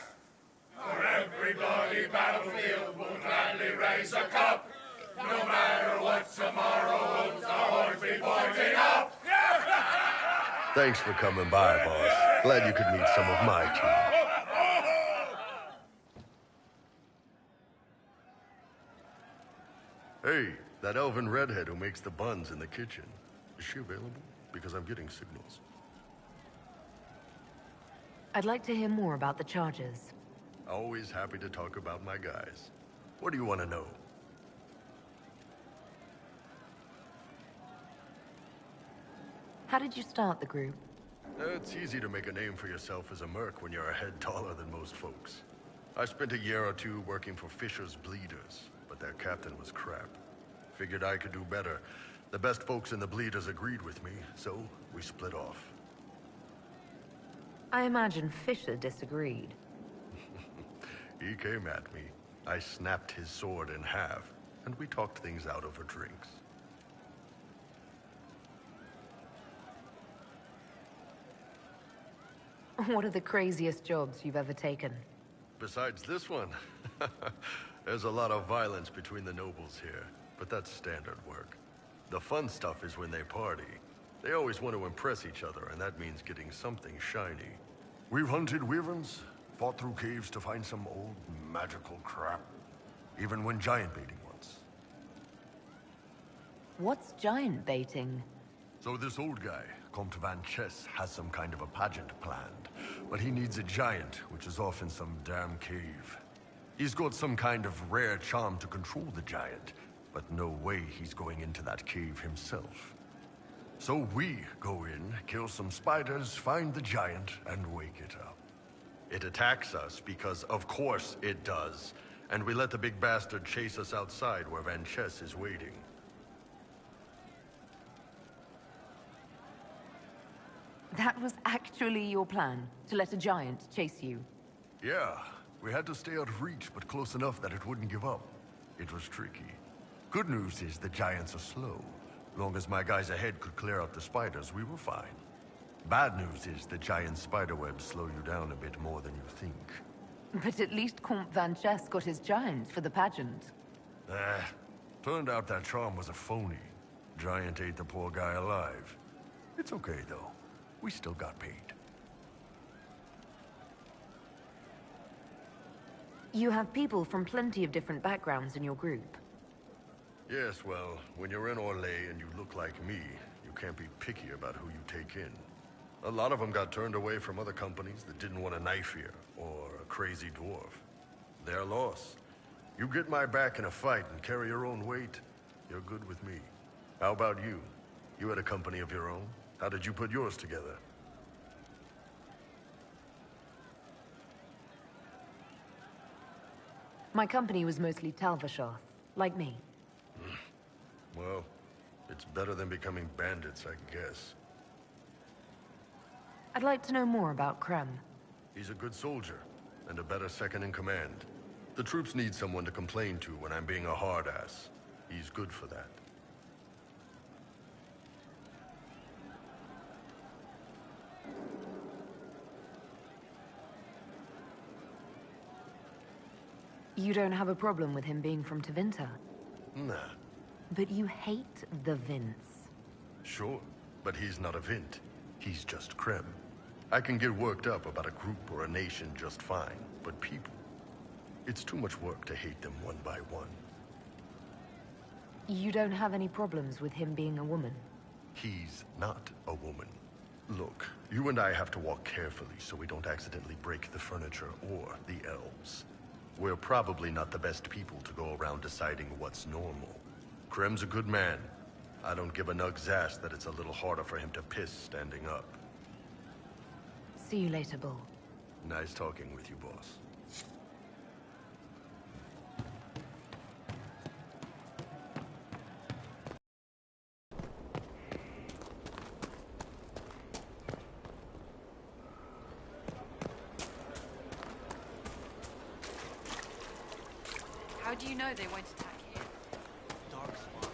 For every bloody battlefield we'll gladly raise a cup. No matter what tomorrow holds, our horns be pointing up. Thanks for coming by, boss. Glad you could meet some of my team. Hey, that elven redhead who makes the buns in the kitchen. Is she available? Because I'm getting signals. I'd like to hear more about the charges. Always happy to talk about my guys. What do you want to know? How did you start the group? It's easy to make a name for yourself as a merc when you're a head taller than most folks. I spent a year or two working for Fisher's Bleeders, but their captain was crap. Figured I could do better, The best folks in the Bleeders agreed with me, so we split off. I imagine Fisher disagreed. He came at me. I snapped his sword in half, and we talked things out over drinks. What are the craziest jobs you've ever taken? Besides this one, there's a lot of violence between the nobles here, but that's standard work. The fun stuff is when they party. They always want to impress each other, and that means getting something shiny. We've hunted wyverns, fought through caves to find some old magical crap. Even went giant baiting once. What's giant baiting? So this old guy, Comte Van Chess, has some kind of a pageant planned. But he needs a giant, which is off in some damn cave. He's got some kind of rare charm to control the giant, but no way he's going into that cave himself. So we go in, kill some spiders, find the giant, and wake it up. It attacks us because, of course, it does. And we let the big bastard chase us outside where Van Chess is waiting. That was actually your plan, to let a giant chase you? Yeah, we had to stay out of reach, but close enough that it wouldn't give up. It was tricky. Good news is the giants are slow. Long as my guys ahead could clear out the spiders, we were fine. Bad news is the giant spiderwebs slow you down a bit more than you think. But at least Comte Van Chess got his giant for the pageant. Turned out that charm was a phony. Giant ate the poor guy alive. It's okay, though. We still got paid. You have people from plenty of different backgrounds in your group. Yes, well, when you're in Orlais and you look like me, you can't be picky about who you take in. A lot of them got turned away from other companies that didn't want a knife here, or a crazy dwarf. Their loss. You get my back in a fight and carry your own weight, you're good with me. How about you? You had a company of your own? How did you put yours together? My company was mostly Talvashoth, like me. Well, it's better than becoming bandits, I guess. I'd like to know more about Krem. He's a good soldier, and a better second in command. The troops need someone to complain to when I'm being a hard-ass. He's good for that. You don't have a problem with him being from Tevinter? Nah. But you hate the Vince. Sure, but he's not a Vint. He's just Krem. I can get worked up about a group or a nation just fine, but people... It's too much work to hate them one by one. You don't have any problems with him being a woman? He's not a woman. Look, you and I have to walk carefully so we don't accidentally break the furniture or the elves. We're probably not the best people to go around deciding what's normal. Krem's a good man. I don't give a nug's ass that it's a little harder for him to piss standing up. See you later, Bull. Nice talking with you, boss. How do you know they won't attack here? Dark spot.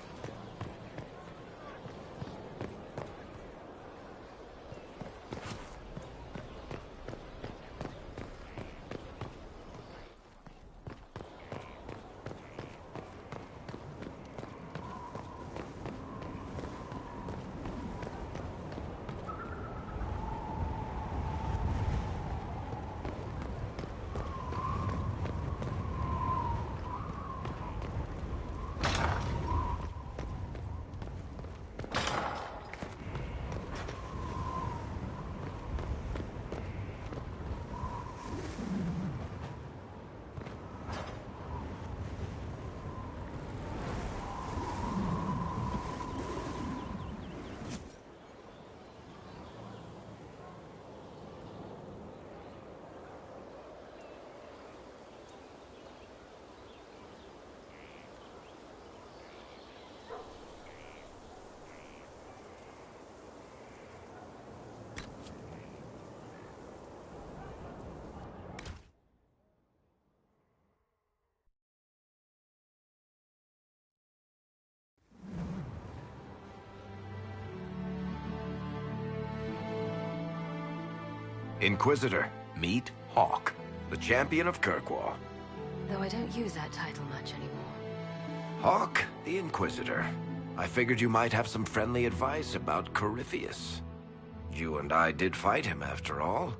Inquisitor, meet Hawk, the champion of Kirkwall. Though I don't use that title much anymore. Hawk, the Inquisitor. I figured you might have some friendly advice about Corypheus. You and I did fight him, after all.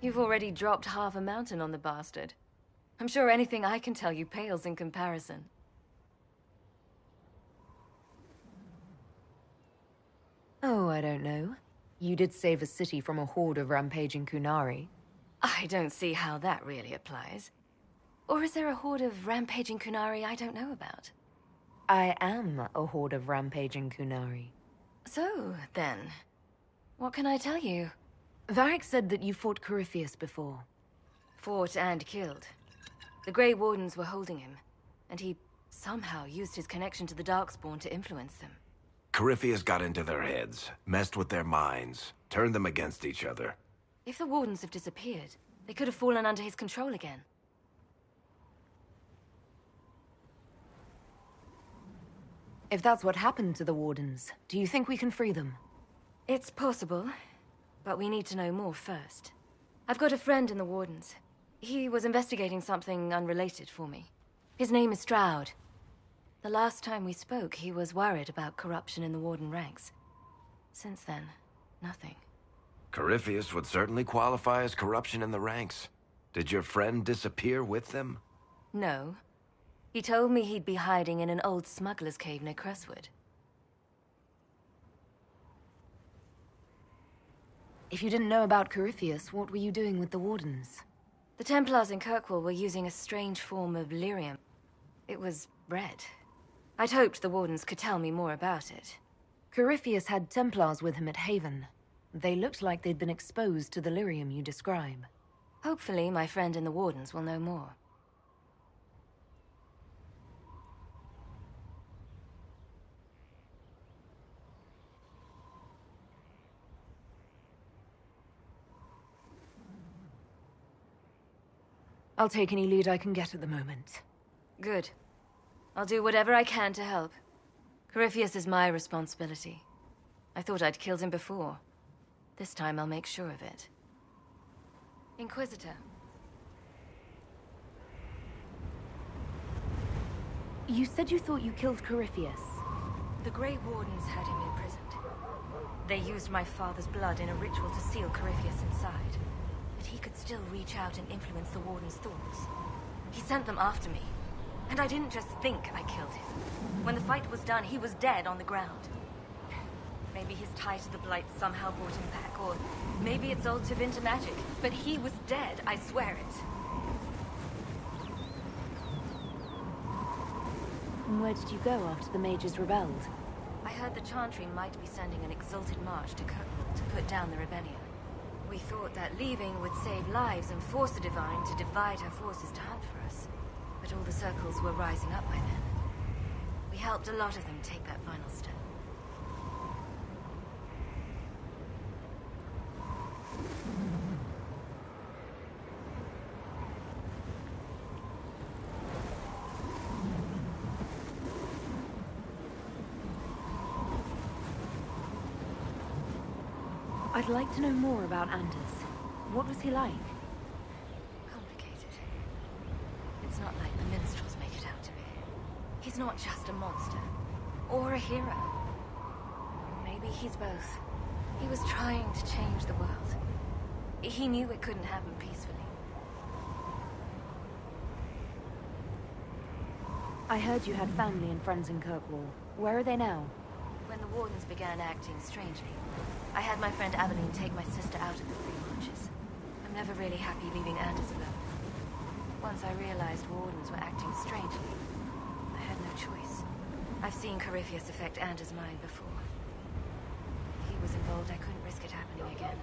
You've already dropped half a mountain on the bastard. I'm sure anything I can tell you pales in comparison. Oh, I don't know. You did save a city from a horde of rampaging Kunari. I don't see how that really applies. Or is there a horde of rampaging Kunari I don't know about? I am a horde of rampaging Kunari. So, then, what can I tell you? Varric said that you fought Corypheus before. Fought and killed. The Grey Wardens were holding him, and he somehow used his connection to the Darkspawn to influence them. Corypheus got into their heads, messed with their minds, turned them against each other. If the Wardens have disappeared, they could have fallen under his control again. If that's what happened to the Wardens, do you think we can free them? It's possible, but we need to know more first. I've got a friend in the Wardens. He was investigating something unrelated for me. His name is Stroud. The last time we spoke, he was worried about corruption in the Warden ranks. Since then, nothing. Corypheus would certainly qualify as corruption in the ranks. Did your friend disappear with them? No. He told me he'd be hiding in an old smuggler's cave near Crestwood. If you didn't know about Corypheus, what were you doing with the Wardens? The Templars in Kirkwall were using a strange form of lyrium. It was red. I'd hoped the Wardens could tell me more about it. Corypheus had Templars with him at Haven. They looked like they'd been exposed to the lyrium you describe. Hopefully, my friend in the Wardens will know more. I'll take any lead I can get at the moment. Good. I'll do whatever I can to help. Corypheus is my responsibility. I thought I'd killed him before. This time I'll make sure of it. Inquisitor. You said you thought you killed Corypheus. The Grey Wardens had him imprisoned. They used my father's blood in a ritual to seal Corypheus inside. But he could still reach out and influence the Warden's thoughts. He sent them after me. And I didn't just think I killed him. When the fight was done, he was dead on the ground. Maybe his tie to the Blight somehow brought him back, or maybe it's old Tevinter magic. But he was dead, I swear it. And where did you go after the mages rebelled? I heard the Chantry might be sending an exalted march to Kirkwall to put down the rebellion. We thought that leaving would save lives and force the Divine to divide her forces to hunt for us. But all the circles were rising up by then. We helped a lot of them take that final step. I'd like to know more about Anders. What was he like? Complicated. It's not like the minstrels make it out to be. He's not just a monster. Or a hero. Maybe he's both. He was trying to change the world. He knew it couldn't happen peacefully. I heard you had family and friends in Kirkwall. Where are they now? When the Wardens began acting strangely, I had my friend Aveline take my sister out of the Free Marches. I'm never really happy leaving Anders alone. Once I realized Wardens were acting strangely, I had no choice. I've seen Corypheus affect Anders' mind before. If he was involved, I couldn't risk it happening again.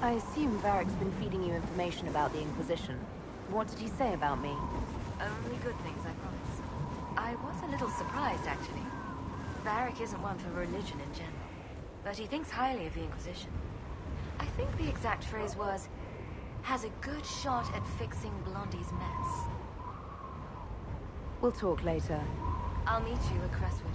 I assume Varric's been feeding you information about the Inquisition. What did he say about me? Only good things, I promise. I was a little surprised, actually. Varric isn't one for religion in general, but he thinks highly of the Inquisition. I think the exact phrase was, has a good shot at fixing Blondie's mess. We'll talk later. I'll meet you at Crestwood.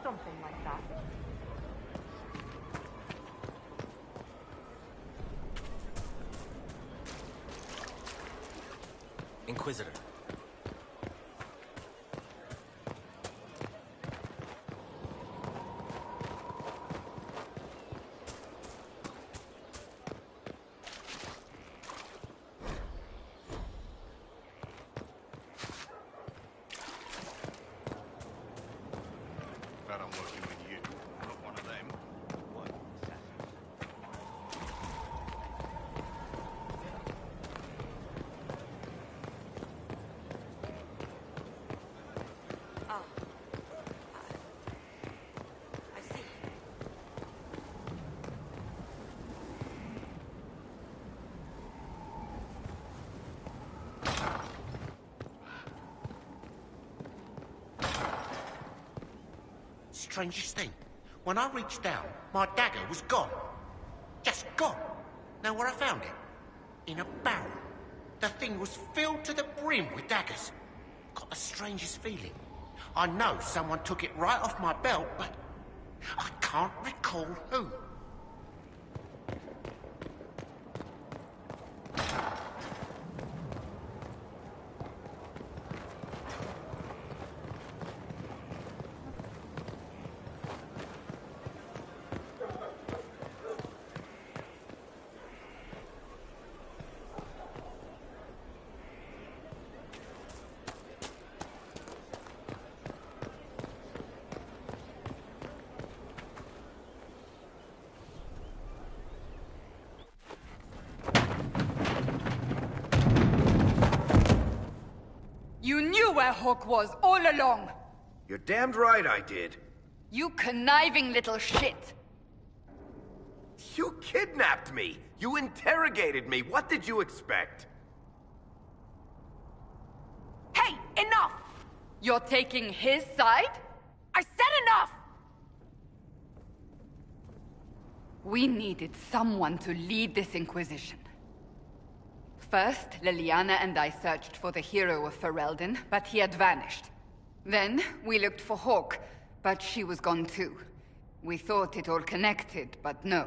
Something like that. Inquisitor. Glad I'm working with you, not one of them. What? Oh. I see. Strangest thing. When I reached down, my dagger was gone. Just gone. Know where I found it? In a barrel. The thing was filled to the brim with daggers. Got the strangest feeling. I know someone took it right off my belt, but I can't recall who. You knew where Hawk was all along! You're damned right I did. You conniving little shit! You kidnapped me! You interrogated me! What did you expect? Hey, enough! You're taking his side? I said enough! We needed someone to lead this Inquisition. First, Liliana and I searched for the hero of Ferelden, but he had vanished. Then, we looked for Hawk, but she was gone too. We thought it all connected, but no.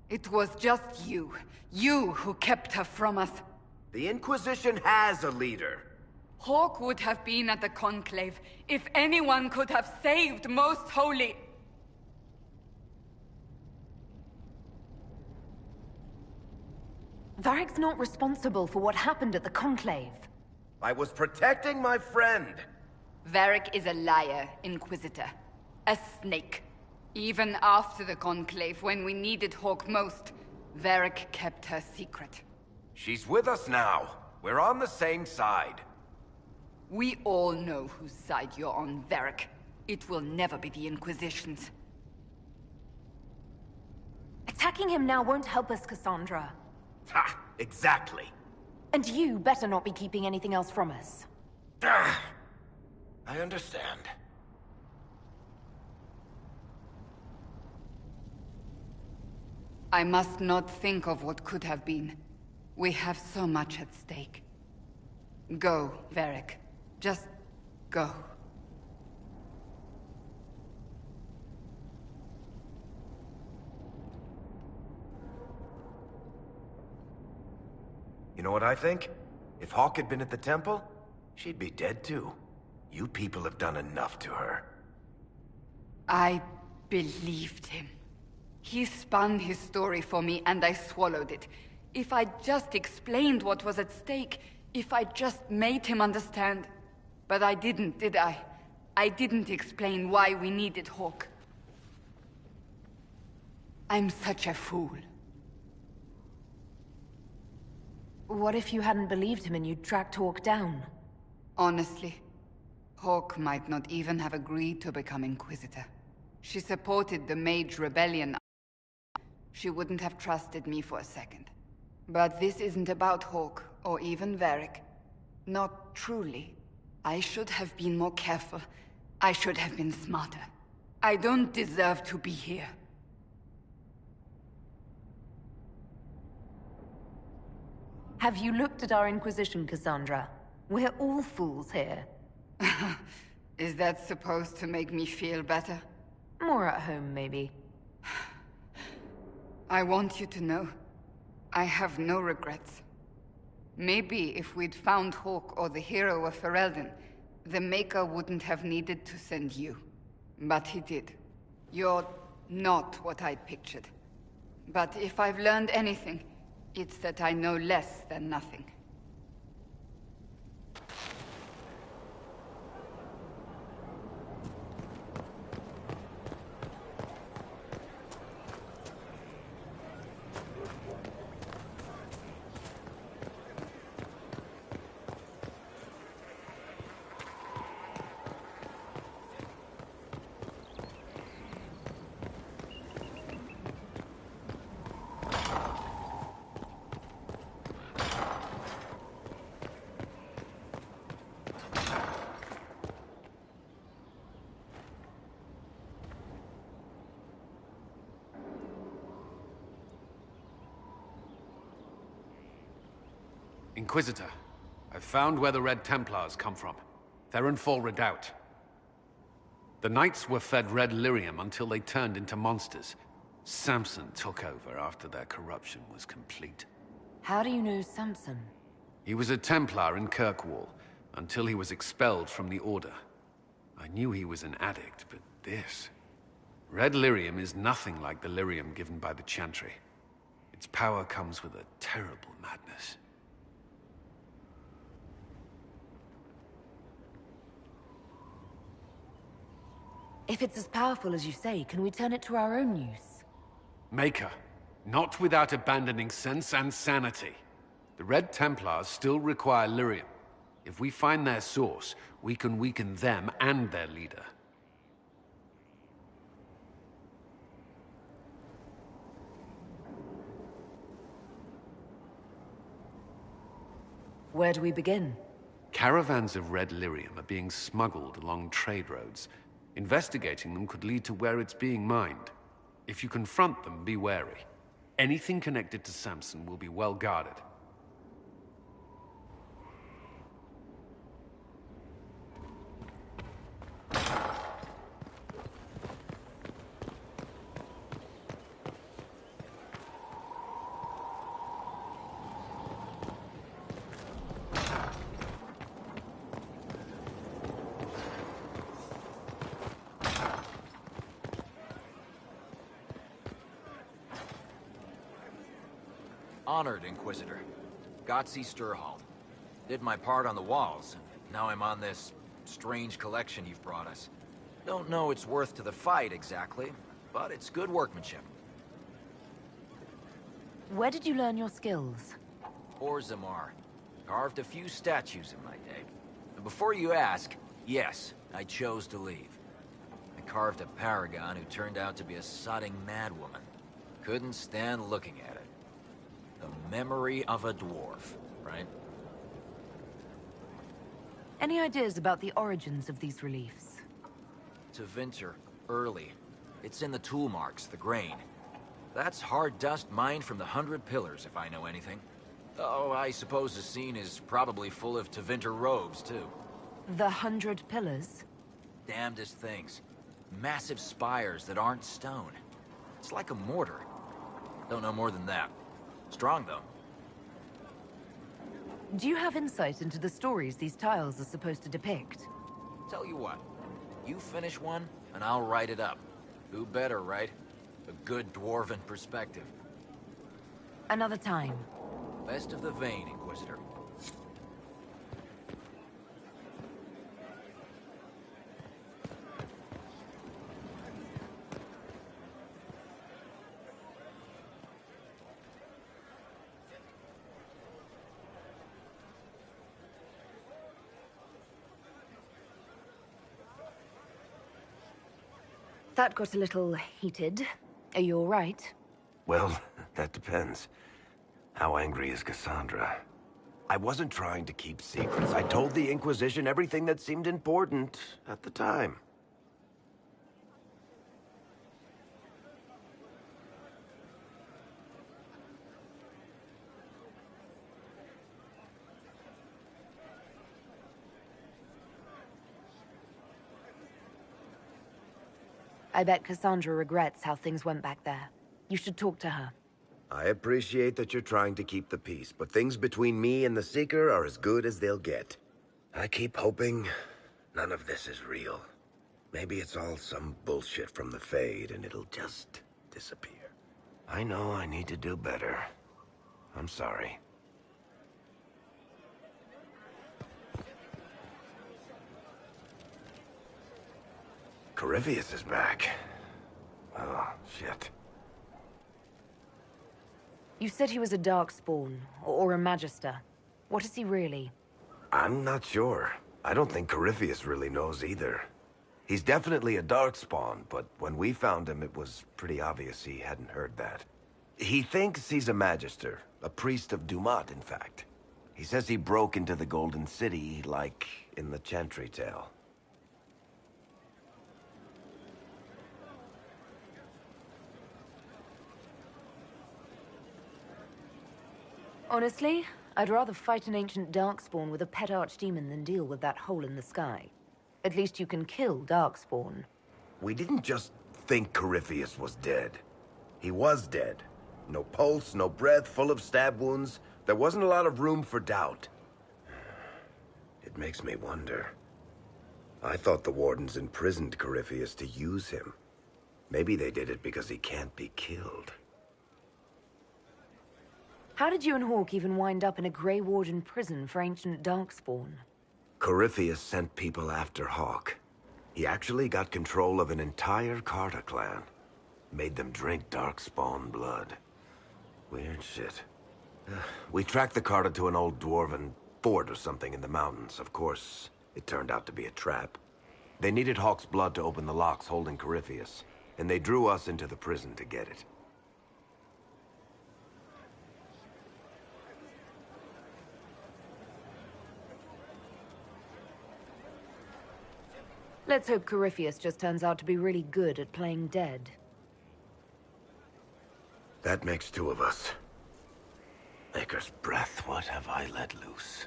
It was just you. You who kept her from us. The Inquisition has a leader. Hawk would have been at the Conclave if anyone could have saved Most Holy. Varric's not responsible for what happened at the Conclave. I was protecting my friend. Varric is a liar, Inquisitor. A snake. Even after the Conclave, when we needed Hawk most, Varric kept her secret. She's with us now. We're on the same side. We all know whose side you're on, Varric. It will never be the Inquisition's. Attacking him now won't help us, Cassandra. Ha! Exactly. And you better not be keeping anything else from us. I understand. I must not think of what could have been. We have so much at stake. Go, Varric. Just go. You know what I think? If Hawk had been at the temple, she'd be dead too. You people have done enough to her. I believed him. He spun his story for me and I swallowed it. If I just explained what was at stake, if I just made him understand. But I didn't, did I? I didn't explain why we needed Hawk. I'm such a fool. What if you hadn't believed him and you'd tracked Hawk down? Honestly, Hawk might not even have agreed to become Inquisitor. She supported the Mage Rebellion. She wouldn't have trusted me for a second. But this isn't about Hawk, or even Varric. Not truly. I should have been more careful. I should have been smarter. I don't deserve to be here. Have you looked at our Inquisition, Cassandra? We're all fools here. Is that supposed to make me feel better? More at home, maybe. I want you to know, I have no regrets. Maybe if we'd found Hawk or the hero of Ferelden, the Maker wouldn't have needed to send you. But he did. You're not what I'd pictured. But if I've learned anything, it's that I know less than nothing. Inquisitor, I've found where the Red Templars come from. Therenfall Redoubt. The Knights were fed red lyrium until they turned into monsters. Samson took over after their corruption was complete. How do you know Samson? He was a Templar in Kirkwall, until he was expelled from the Order. I knew he was an addict, but this... Red lyrium is nothing like the lyrium given by the Chantry. Its power comes with a terrible madness. If it's as powerful as you say, can we turn it to our own use? Maker, not without abandoning sense and sanity. The Red Templars still require lyrium. If we find their source, we can weaken them and their leader. Where do we begin? Caravans of red lyrium are being smuggled along trade roads. Investigating them could lead to where it's being mined. If you confront them, be wary. Anything connected to Samson will be well guarded. Honored, Inquisitor. Gotzi Sturhall. Did my part on the walls, and now I'm on this strange collection you've brought us. Don't know its worth to the fight, exactly, but it's good workmanship. Where did you learn your skills? Orzammar. Carved a few statues in my day. And before you ask, yes, I chose to leave. I carved a paragon who turned out to be a sodding madwoman. Couldn't stand looking at it. The memory of a dwarf, right? Any ideas about the origins of these reliefs? Tevinter, early. It's in the tool marks, the grain. That's hard dust mined from the 100 Pillars, if I know anything. Oh, I suppose the scene is probably full of Tevinter robes, too. The 100 Pillars? Damnedest things. Massive spires that aren't stone. It's like a mortar. Don't know more than that. Strong, though. Do you have insight into the stories these tiles are supposed to depict? Tell you what, you finish one, and I'll write it up. Who better, right? A good dwarven perspective. Another time. Best of the vein, Inquisitor. That got a little heated. Are you all right? Well, that depends. How angry is Cassandra? I wasn't trying to keep secrets. I told the Inquisition everything that seemed important at the time. I bet Cassandra regrets how things went back there. You should talk to her. I appreciate that you're trying to keep the peace, but things between me and the Seeker are as good as they'll get. I keep hoping none of this is real. Maybe it's all some bullshit from the Fade and it'll just disappear. I know I need to do better. I'm sorry. Corypheus is back. Oh, shit. You said he was a Darkspawn, or a Magister. What is he really? I'm not sure. I don't think Corypheus really knows either. He's definitely a Darkspawn, but when we found him, it was pretty obvious he hadn't heard that. He thinks he's a Magister, a priest of Dumat, in fact. He says he broke into the Golden City, like in the Chantry tale. Honestly, I'd rather fight an ancient Darkspawn with a pet archdemon than deal with that hole in the sky. At least you can kill Darkspawn. We didn't just think Corypheus was dead. He was dead. No pulse, no breath, full of stab wounds. There wasn't a lot of room for doubt. It makes me wonder. I thought the Wardens imprisoned Corypheus to use him. Maybe they did it because he can't be killed. How did you and Hawke even wind up in a Grey Warden prison for ancient Darkspawn? Corypheus sent people after Hawke. He actually got control of an entire Carter clan. Made them drink Darkspawn blood. Weird shit. We tracked the Carter to an old dwarven fort or something in the mountains. Of course, it turned out to be a trap. They needed Hawke's blood to open the locks holding Corypheus, and they drew us into the prison to get it. Let's hope Corypheus just turns out to be really good at playing dead. That makes two of us. Maker's breath, what have I let loose?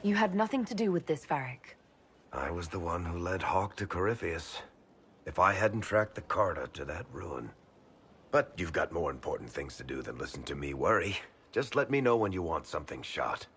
You had nothing to do with this, Varric. I was the one who led Hawke to Corypheus. If I hadn't tracked the Carter to that ruin. But you've got more important things to do than listen to me worry. Just let me know when you want something shot.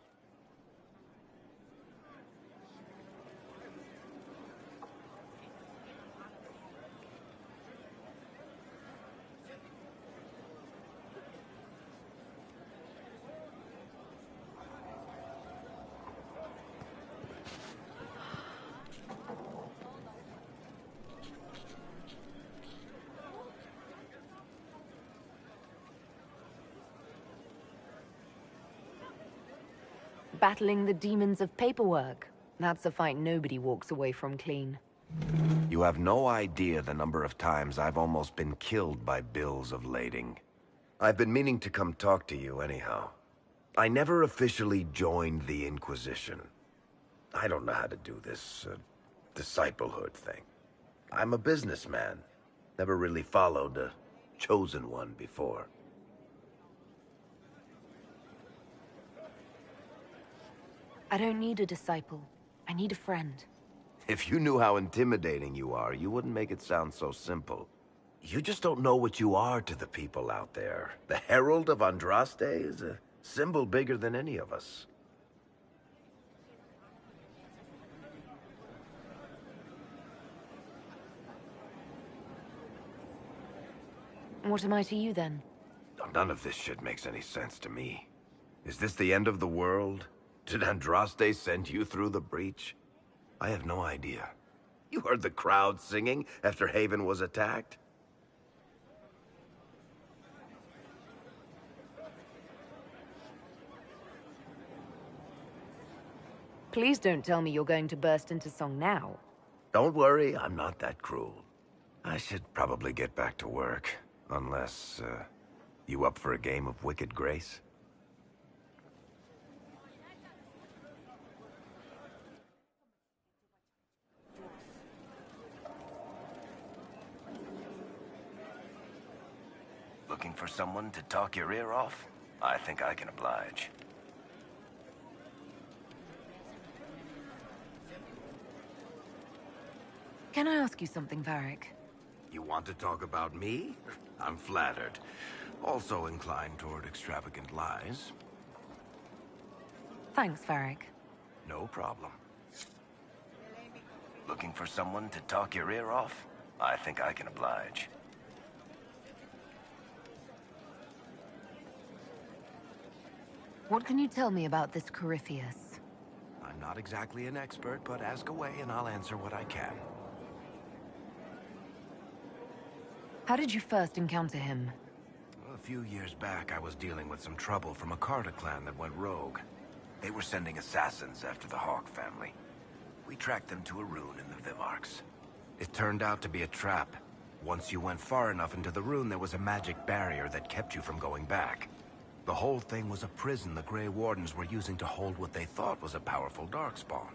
Battling the demons of paperwork. That's a fight nobody walks away from clean. You have no idea the number of times I've almost been killed by bills of lading. I've been meaning to come talk to you anyhow. I never officially joined the Inquisition. I don't know how to do this, disciplehood thing. I'm a businessman. Never really followed a chosen one before. I don't need a disciple. I need a friend. If you knew how intimidating you are, you wouldn't make it sound so simple. You just don't know what you are to the people out there. The Herald of Andraste is a symbol bigger than any of us. What am I to you, then? None of this shit makes any sense to me. Is this the end of the world? Did Andraste send you through the breach? I have no idea. You heard the crowd singing after Haven was attacked? Please don't tell me you're going to burst into song now. Don't worry, I'm not that cruel. I should probably get back to work. Unless, you up for a game of Wicked Grace? Looking for someone to talk your ear off? I think I can oblige. Can I ask you something, Varric? You want to talk about me? I'm flattered. Also inclined toward extravagant lies. Thanks, Varric. No problem. Looking for someone to talk your ear off? I think I can oblige. What can you tell me about this Corypheus? I'm not exactly an expert, but ask away and I'll answer what I can. How did you first encounter him? A few years back, I was dealing with some trouble from a Carter clan that went rogue. They were sending assassins after the Hawk family. We tracked them to a rune in the Vimarks. It turned out to be a trap. Once you went far enough into the rune, there was a magic barrier that kept you from going back. The whole thing was a prison the Grey Wardens were using to hold what they thought was a powerful Darkspawn.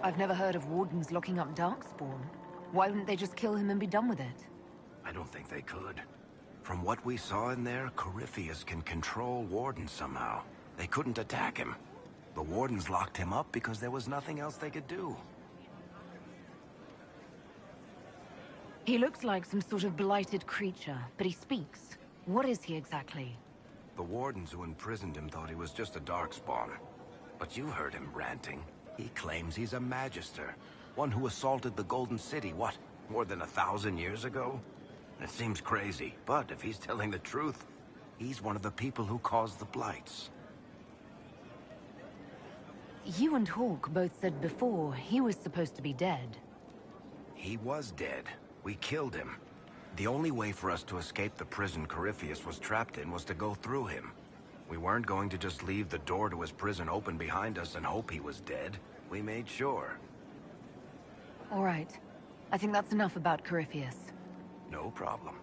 I've never heard of Wardens locking up Darkspawn. Why wouldn't they just kill him and be done with it? I don't think they could. From what we saw in there, Corypheus can control Wardens somehow. They couldn't attack him. The Wardens locked him up because there was nothing else they could do. He looks like some sort of blighted creature, but he speaks. What is he exactly? The Wardens who imprisoned him thought he was just a Darkspawn. But you heard him ranting. He claims he's a Magister. One who assaulted the Golden City, what, more than 1,000 years ago? It seems crazy, but if he's telling the truth, he's one of the people who caused the Blights. You and Hawk both said before he was supposed to be dead. He was dead. We killed him. The only way for us to escape the prison Corypheus was trapped in was to go through him. We weren't going to just leave the door to his prison open behind us and hope he was dead. We made sure. All right. I think that's enough about Corypheus. No problem.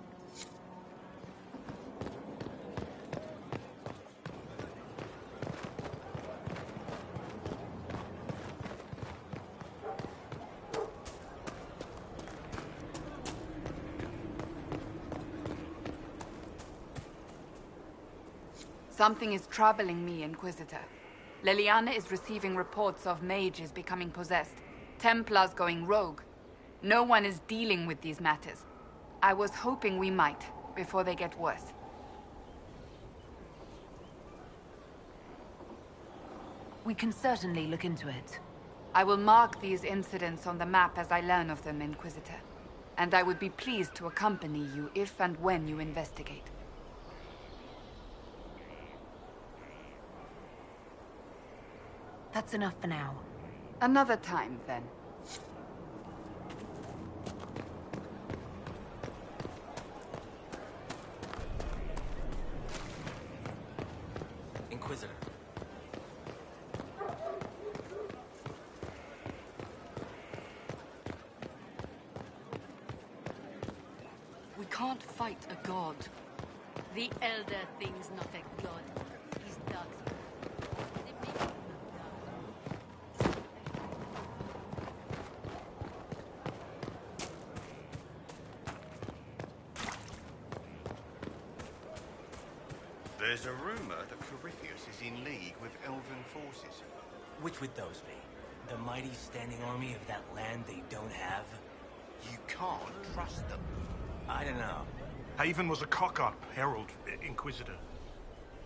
Something is troubling me, Inquisitor. Leliana is receiving reports of mages becoming possessed, Templars going rogue. No one is dealing with these matters. I was hoping we might, before they get worse. We can certainly look into it. I will mark these incidents on the map as I learn of them, Inquisitor. And I would be pleased to accompany you if and when you investigate. That's enough for now. Another time, then. Inquisitor. We can't fight a god. The Elder thing's not a god. He's dark. There's a rumor that Corypheus is in league with elven forces. Which would those be? The mighty standing army of that land they don't have? You can't trust them. I don't know. Haven was a cock-up, herald, Inquisitor.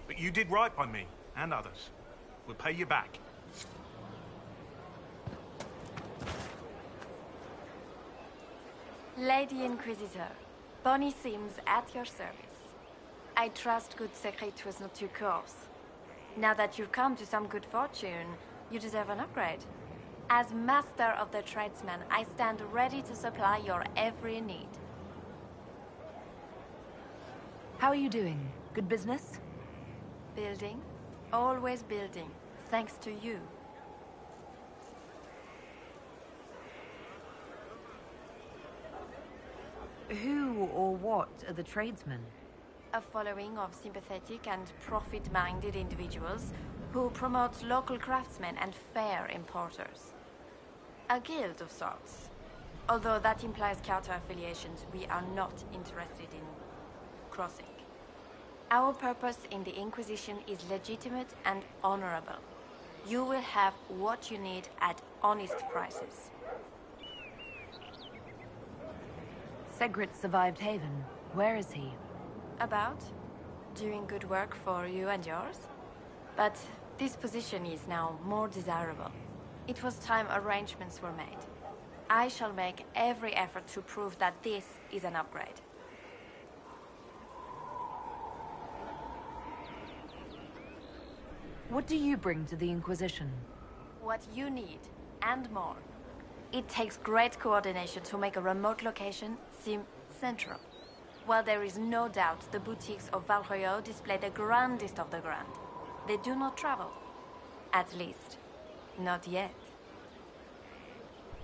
But you did right by me, and others. We'll pay you back. Lady Inquisitor, Bonnie Sims at your service. I trust good secret was not too coarse. Now that you've come to some good fortune, you deserve an upgrade. As master of the tradesman, I stand ready to supply your every need. How are you doing? Good business? Building. Always building. Thanks to you. Who or what are the tradesmen? A following of sympathetic and profit-minded individuals who promote local craftsmen and fair importers. A guild of sorts. Although that implies counter-affiliations we are not interested in crossing. Our purpose in the Inquisition is legitimate and honorable. You will have what you need at honest prices. Segrit survived Haven. Where is he? About? Doing good work for you and yours? But this position is now more desirable. It was time arrangements were made. I shall make every effort to prove that this is an upgrade. What do you bring to the Inquisition? What you need, and more. It takes great coordination to make a remote location seem central. While there is no doubt the boutiques of Valroyo display the grandest of the grand, they do not travel. At least, not yet.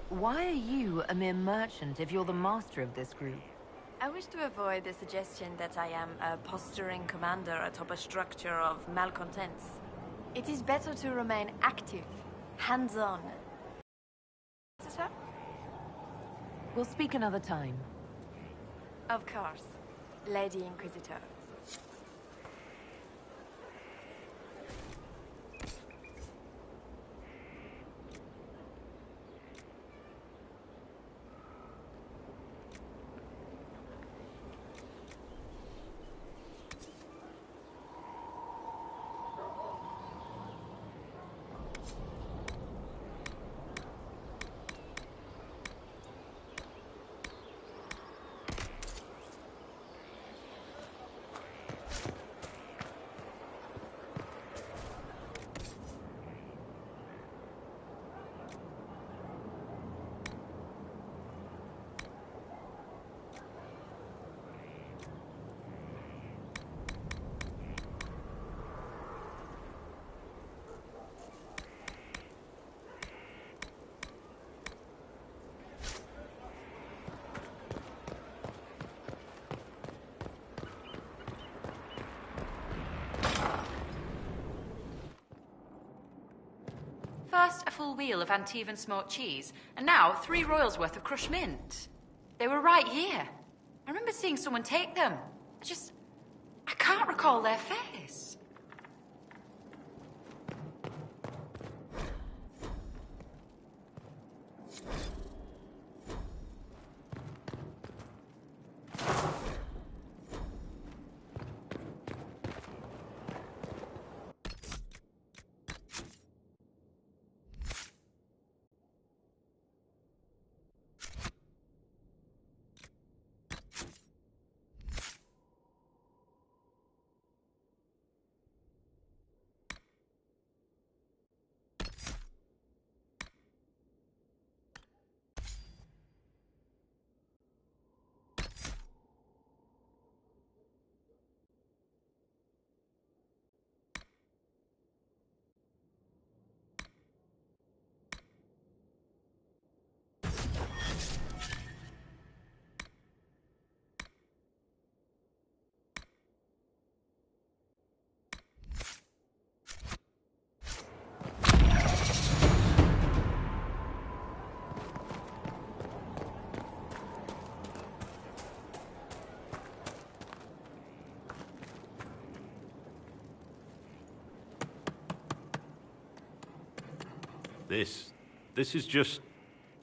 Why are you a mere merchant if you're the master of this group? I wish to avoid the suggestion that I am a posturing commander atop a structure of malcontents. It is better to remain active, hands-on. Sir? We'll speak another time. Of course, Lady Inquisitor. First, a full wheel of Antivan smoked cheese, and now 3 royals worth of crushed mint. They were right here. I remember seeing someone take them. I can't recall their face. This This is just...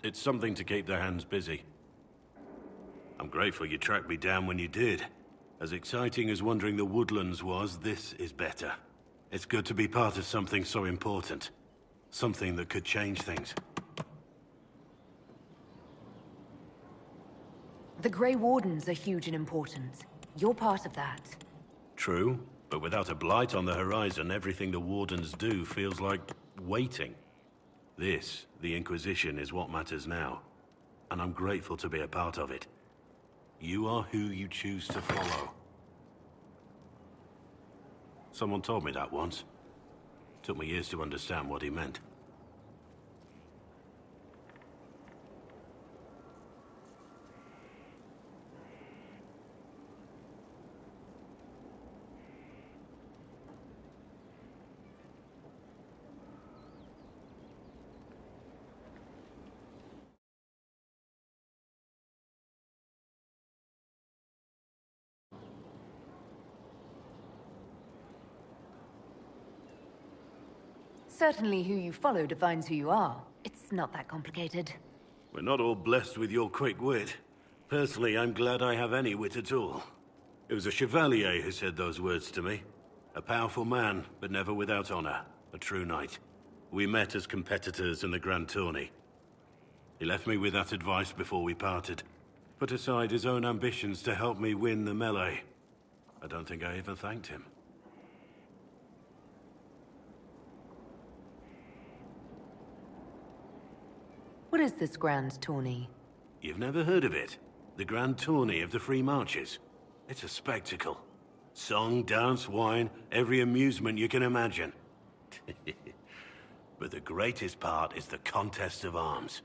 it's something to keep their hands busy. I'm grateful you tracked me down when you did. As exciting as wandering the woodlands was, this is better. It's good to be part of something so important. Something that could change things. The Grey Wardens are huge and important. You're part of that. True, but without a blight on the horizon, everything the Wardens do feels like waiting. This, the Inquisition, is what matters now. And I'm grateful to be a part of it. You are who you choose to follow. Someone told me that once. Took me years to understand what he meant. Certainly who you follow defines who you are. It's not that complicated. We're not all blessed with your quick wit. Personally, I'm glad I have any wit at all. It was a chevalier who said those words to me. A powerful man, but never without honor. A true knight. We met as competitors in the Grand Tourney. He left me with that advice before we parted. Put aside his own ambitions to help me win the melee. I don't think I even thanked him. What is this Grand Tourney? You've never heard of it? The Grand Tourney of the Free Marches. It's a spectacle. Song, dance, wine, every amusement you can imagine. But the greatest part is the contest of arms.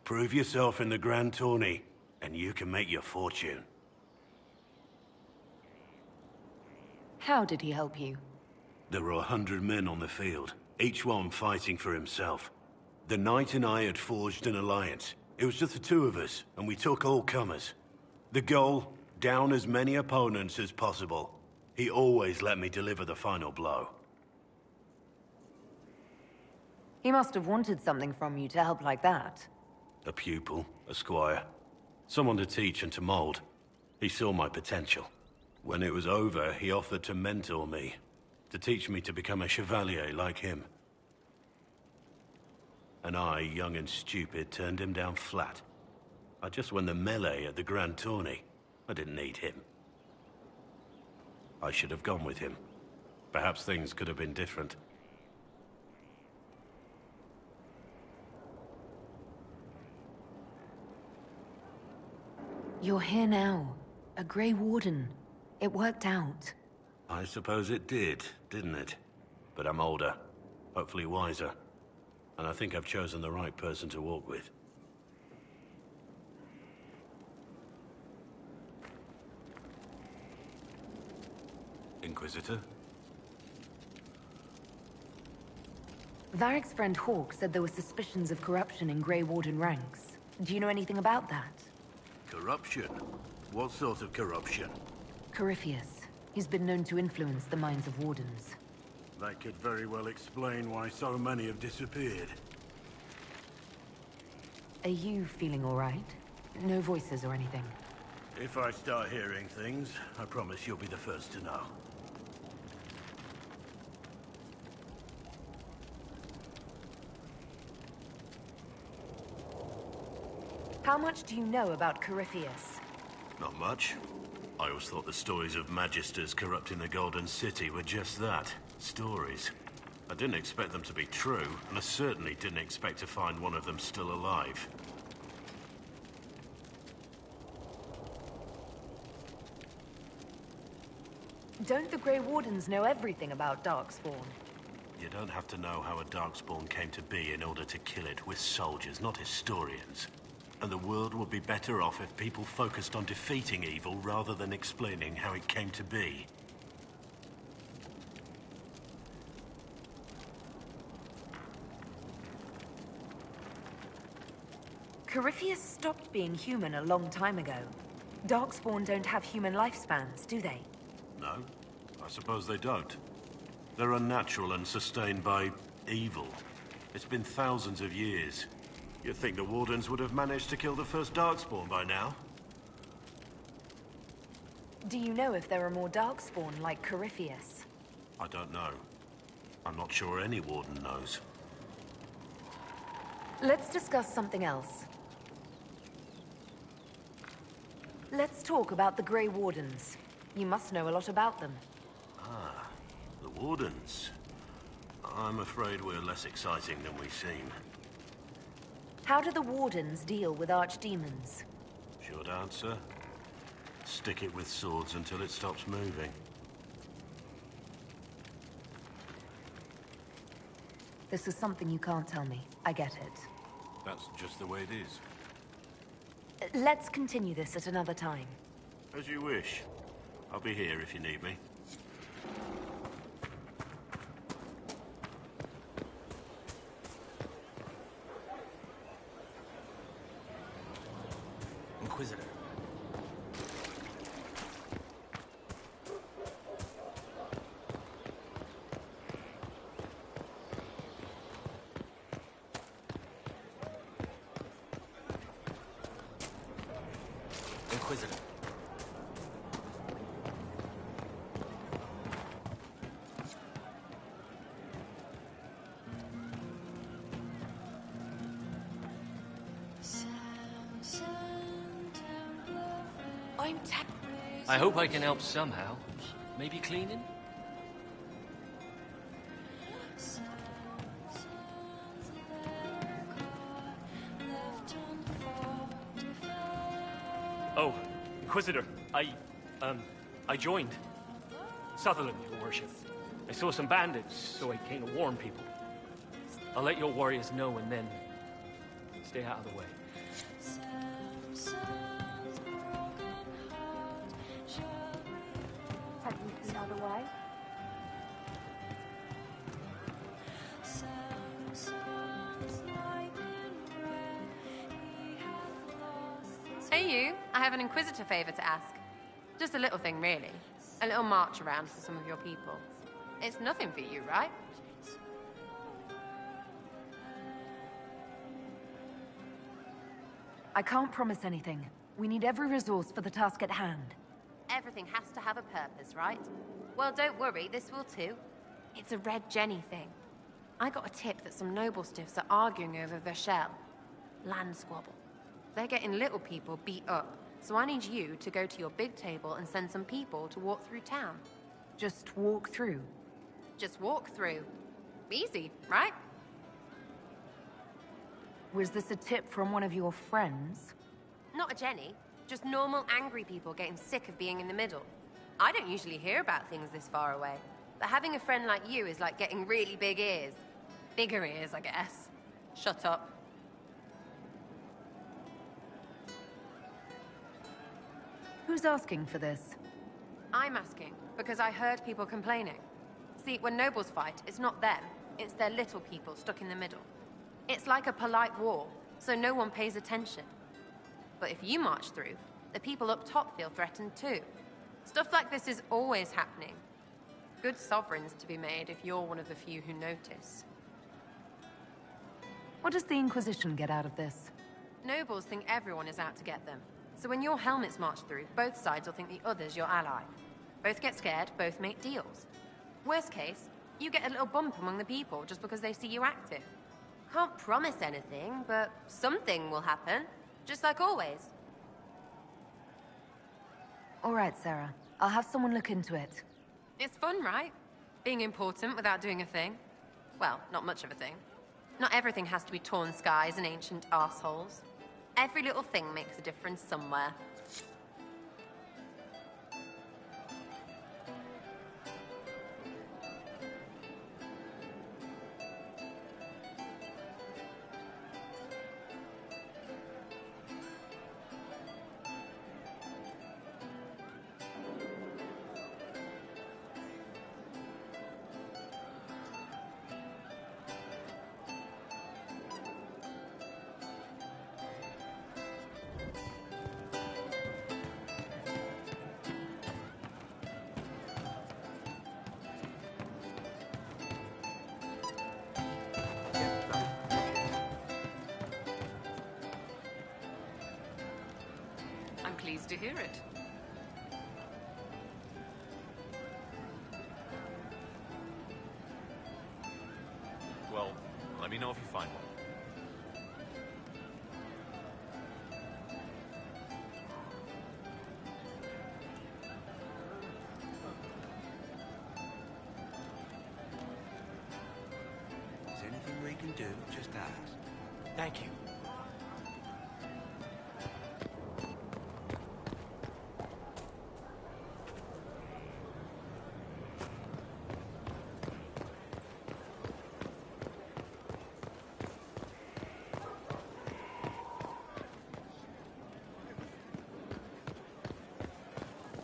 Prove yourself in the Grand Tourney, and you can make your fortune. How did he help you? There were 100 men on the field, each one fighting for himself. The knight and I had forged an alliance. It was just the two of us, and we took all comers. The goal, down as many opponents as possible. He always let me deliver the final blow. He must have wanted something from you to help like that. A pupil, a squire. Someone to teach and to mold. He saw my potential. When it was over, he offered to mentor me. To teach me to become a chevalier like him. And I, young and stupid, turned him down flat. I just won the melee at the Grand Tourney. I didn't need him. I should have gone with him. Perhaps things could have been different. You're here now. A Grey Warden. It worked out. I suppose it did, didn't it? But I'm older. Hopefully wiser. And I think I've chosen the right person to walk with. Inquisitor? Varric's friend Hawke said there were suspicions of corruption in Grey Warden ranks. Do you know anything about that? Corruption? What sort of corruption? Corypheus. He's been known to influence the minds of Wardens. That could very well explain why so many have disappeared. Are you feeling all right? No voices or anything? If I start hearing things, I promise you'll be the first to know. How much do you know about Corypheus? Not much. I always thought the stories of magisters corrupting the Golden City were just that. Stories. I didn't expect them to be true, and I certainly didn't expect to find one of them still alive. Don't the Grey Wardens know everything about Darkspawn? You don't have to know how a Darkspawn came to be in order to kill it. We're soldiers, not historians. And the world would be better off if people focused on defeating evil rather than explaining how it came to be. Corypheus stopped being human a long time ago. Darkspawn don't have human lifespans, do they? No, I suppose they don't. They're unnatural and sustained by evil. It's been thousands of years. You'd think the Wardens would have managed to kill the first Darkspawn by now. Do you know if there are more Darkspawn like Corypheus? I don't know. I'm not sure any Warden knows. Let's discuss something else. Let's talk about the Grey Wardens. You must know a lot about them. Ah, the Wardens. I'm afraid we're less exciting than we seem. How do the Wardens deal with archdemons? Short answer. Stick it with swords until it stops moving. This is something you can't tell me. I get it. That's just the way it is. Let's continue this at another time. As you wish. I'll be here if you need me. Inquisitor. Inquisitor. I hope I can help somehow. Maybe cleaning? Oh, Inquisitor, I joined. Sutherland, your worship. I saw some bandits, so I came to warn people. I'll let your warriors know and then stay out of the way. Technically out of the way. Hey you, I have an Inquisitor favor to ask. Just a little thing, really. A little march around for some of your people. It's nothing for you, right? I can't promise anything. We need every resource for the task at hand. Everything has to have a purpose, right? Well, don't worry, this will too. It's a Red Jenny thing. I got a tip that some noble stiffs are arguing over Vashel. Land squabble. They're getting little people beat up, so I need you to go to your big table and send some people to walk through town. Just walk through? Just walk through. Easy, right? Was this a tip from one of your friends? Not a Jenny. Just normal, angry people getting sick of being in the middle. I don't usually hear about things this far away. But having a friend like you is like getting really big ears. Bigger ears, I guess. Shut up. Who's asking for this? I'm asking, because I heard people complaining. See, when nobles fight, it's not them. It's their little people stuck in the middle. It's like a polite war, so no one pays attention. But if you march through, the people up top feel threatened too. Stuff like this is always happening. Good sovereigns to be made if you're one of the few who notice. What does the Inquisition get out of this? Nobles think everyone is out to get them. So when your helmets march through, both sides will think the other's your ally. Both get scared, both make deals. Worst case, you get a little bump among the people just because they see you active. Can't promise anything, but something will happen. Just like always. All right, Sarah. I'll have someone look into it. It's fun, right? Being important without doing a thing. Well, not much of a thing. Not everything has to be torn skies and ancient arseholes. Every little thing makes a difference somewhere. to hear it. Well, let me know if you find one. Is there anything we can do? Just ask. Thank you.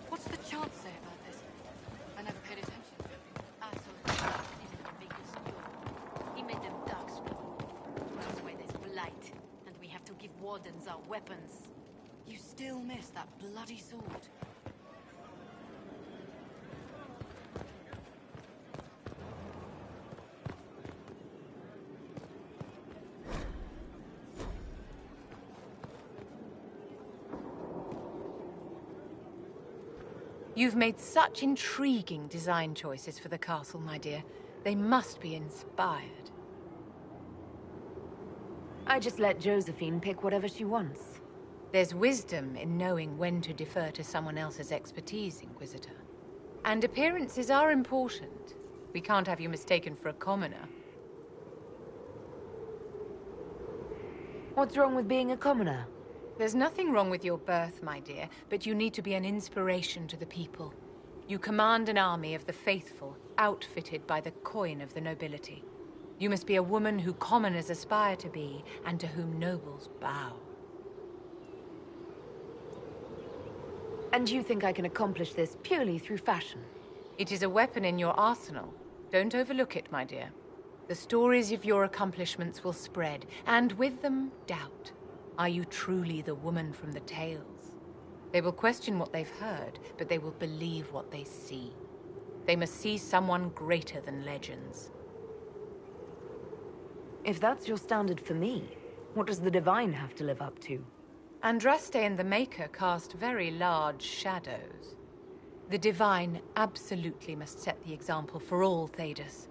What's the chant say about this? I never paid attention. Asshole is the biggest door. He made them darkspawn. That's why there's blight. And we have to give wardens our weapons. You still miss that bloody sword. You've made such intriguing design choices for the castle, my dear. They must be inspired. I just let Josephine pick whatever she wants. There's wisdom in knowing when to defer to someone else's expertise, Inquisitor. And appearances are important. We can't have you mistaken for a commoner. What's wrong with being a commoner? There's nothing wrong with your birth, my dear, but you need to be an inspiration to the people. You command an army of the faithful, outfitted by the coin of the nobility. You must be a woman who commoners aspire to be, and to whom nobles bow. And you think I can accomplish this purely through fashion? It is a weapon in your arsenal. Don't overlook it, my dear. The stories of your accomplishments will spread, and with them, doubt. Are you truly the woman from the tales? They will question what they've heard, but they will believe what they see. They must see someone greater than legends. If that's your standard for me, what does the Divine have to live up to? Andraste and the Maker cast very large shadows. The Divine absolutely must set the example for all Thedas.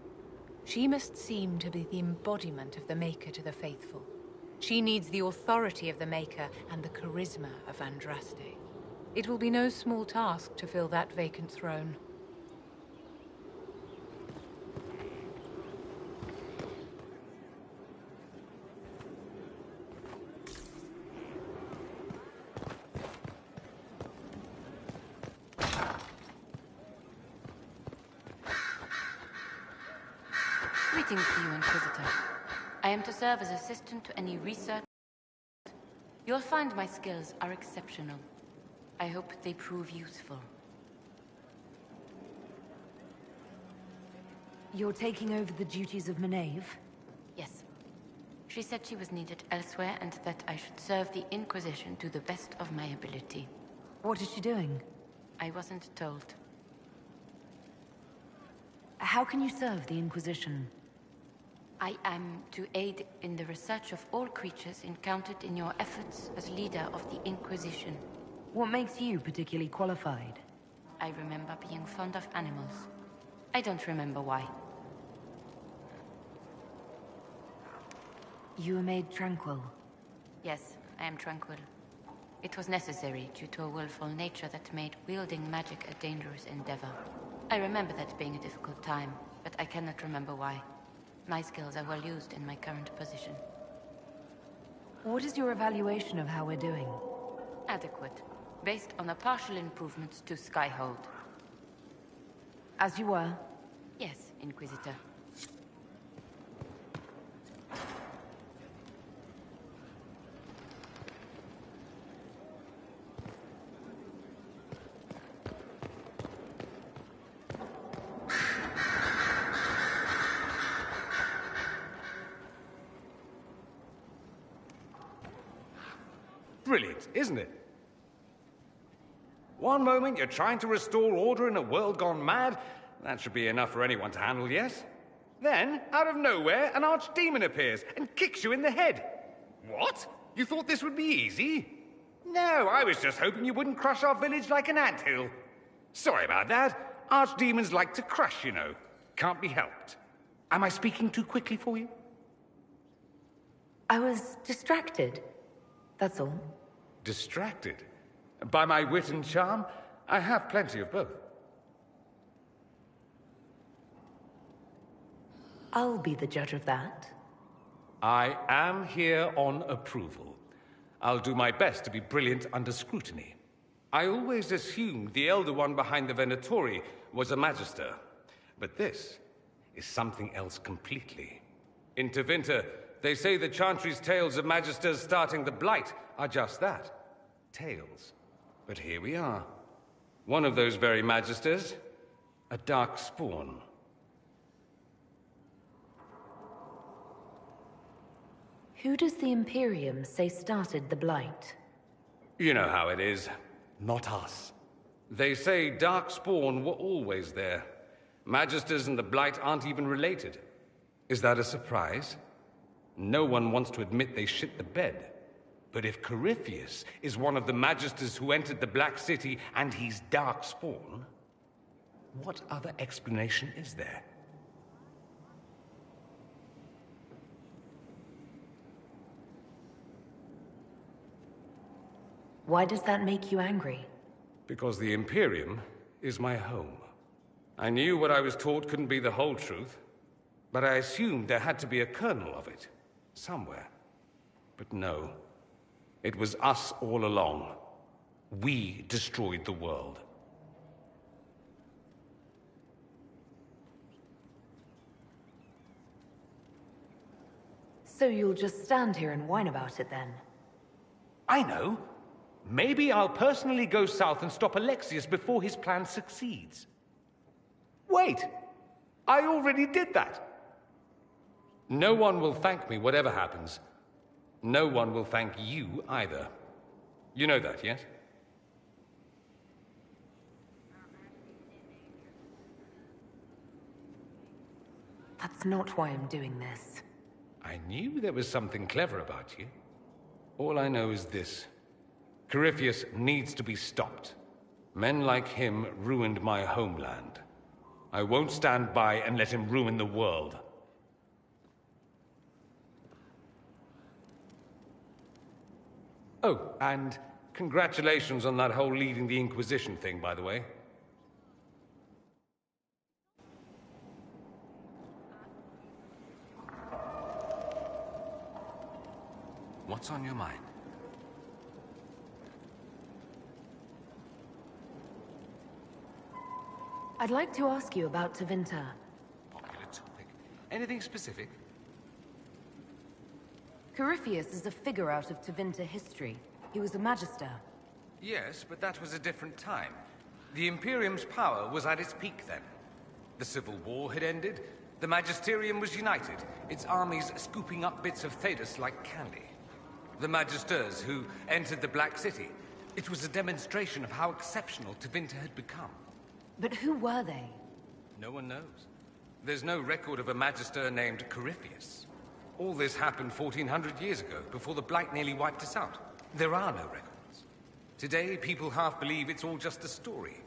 She must seem to be the embodiment of the Maker to the faithful. She needs the authority of the Maker and the charisma of Andraste. It will be no small task to fill that vacant throne. Greetings to you, Inquisitor. I am to serve as assistant to any research. You'll find my skills are exceptional. I hope they prove useful. You're taking over the duties of Maeve? Yes. She said she was needed elsewhere and that I should serve the Inquisition to the best of my ability. What is she doing? I wasn't told. How can you serve the Inquisition? I am to aid in the research of all creatures encountered in your efforts as leader of the Inquisition. What makes you particularly qualified? I remember being fond of animals. I don't remember why. You were made tranquil. Yes, I am tranquil. It was necessary due to a willful nature that made wielding magic a dangerous endeavor. I remember that being a difficult time, but I cannot remember why. My skills are well used in my current position. What is your evaluation of how we're doing? Adequate, based on the partial improvements to Skyhold. As you were? Yes, Inquisitor. Brilliant, isn't it? One moment you're trying to restore order in a world gone mad. That should be enough for anyone to handle, yes? Then, out of nowhere, an archdemon appears and kicks you in the head. What? You thought this would be easy? No, I was just hoping you wouldn't crush our village like an anthill. Sorry about that. Archdemons like to crush, you know. Can't be helped. Am I speaking too quickly for you? I was distracted. That's all. Distracted? By my wit and charm? I have plenty of both. I'll be the judge of that. I am here on approval. I'll do my best to be brilliant under scrutiny. I always assumed the Elder One behind the Venatori was a Magister. But this is something else completely. In Tevinter, they say the Chantry's tales of Magisters starting the Blight are just that. Tales. But here we are. One of those very Magisters, a dark spawn. Who does the Imperium say started the Blight? You know how it is. Not us. They say Darkspawn were always there. Magisters and the Blight aren't even related. Is that a surprise? No one wants to admit they shit the bed. But if Corypheus is one of the Magisters who entered the Black City and he's Darkspawn, what other explanation is there? Why does that make you angry? Because the Imperium is my home. I knew what I was taught couldn't be the whole truth, but I assumed there had to be a kernel of it, somewhere. But no, it was us all along. We destroyed the world. So you'll just stand here and whine about it then? I know. Maybe I'll personally go south and stop Alexius before his plan succeeds. Wait! I already did that! No one will thank me whatever happens. No one will thank you either. You know that, yes? That's not why I'm doing this. I knew there was something clever about you. All I know is this. Corypheus needs to be stopped. Men like him ruined my homeland. I won't stand by and let him ruin the world. Oh, and congratulations on that whole leading the Inquisition thing, by the way. What's on your mind? I'd like to ask you about Tevinter. Popular topic. Anything specific? Corypheus is a figure out of Tevinter history. He was a Magister. Yes, but that was a different time. The Imperium's power was at its peak then. The Civil War had ended. The Magisterium was united, its armies scooping up bits of Thedas like candy. The Magisters who entered the Black City. It was a demonstration of how exceptional Tevinter had become. But who were they? No one knows. There's no record of a Magister named Corypheus. All this happened 1400 years ago, before the Blight nearly wiped us out. There are no records. Today, people half believe it's all just a story.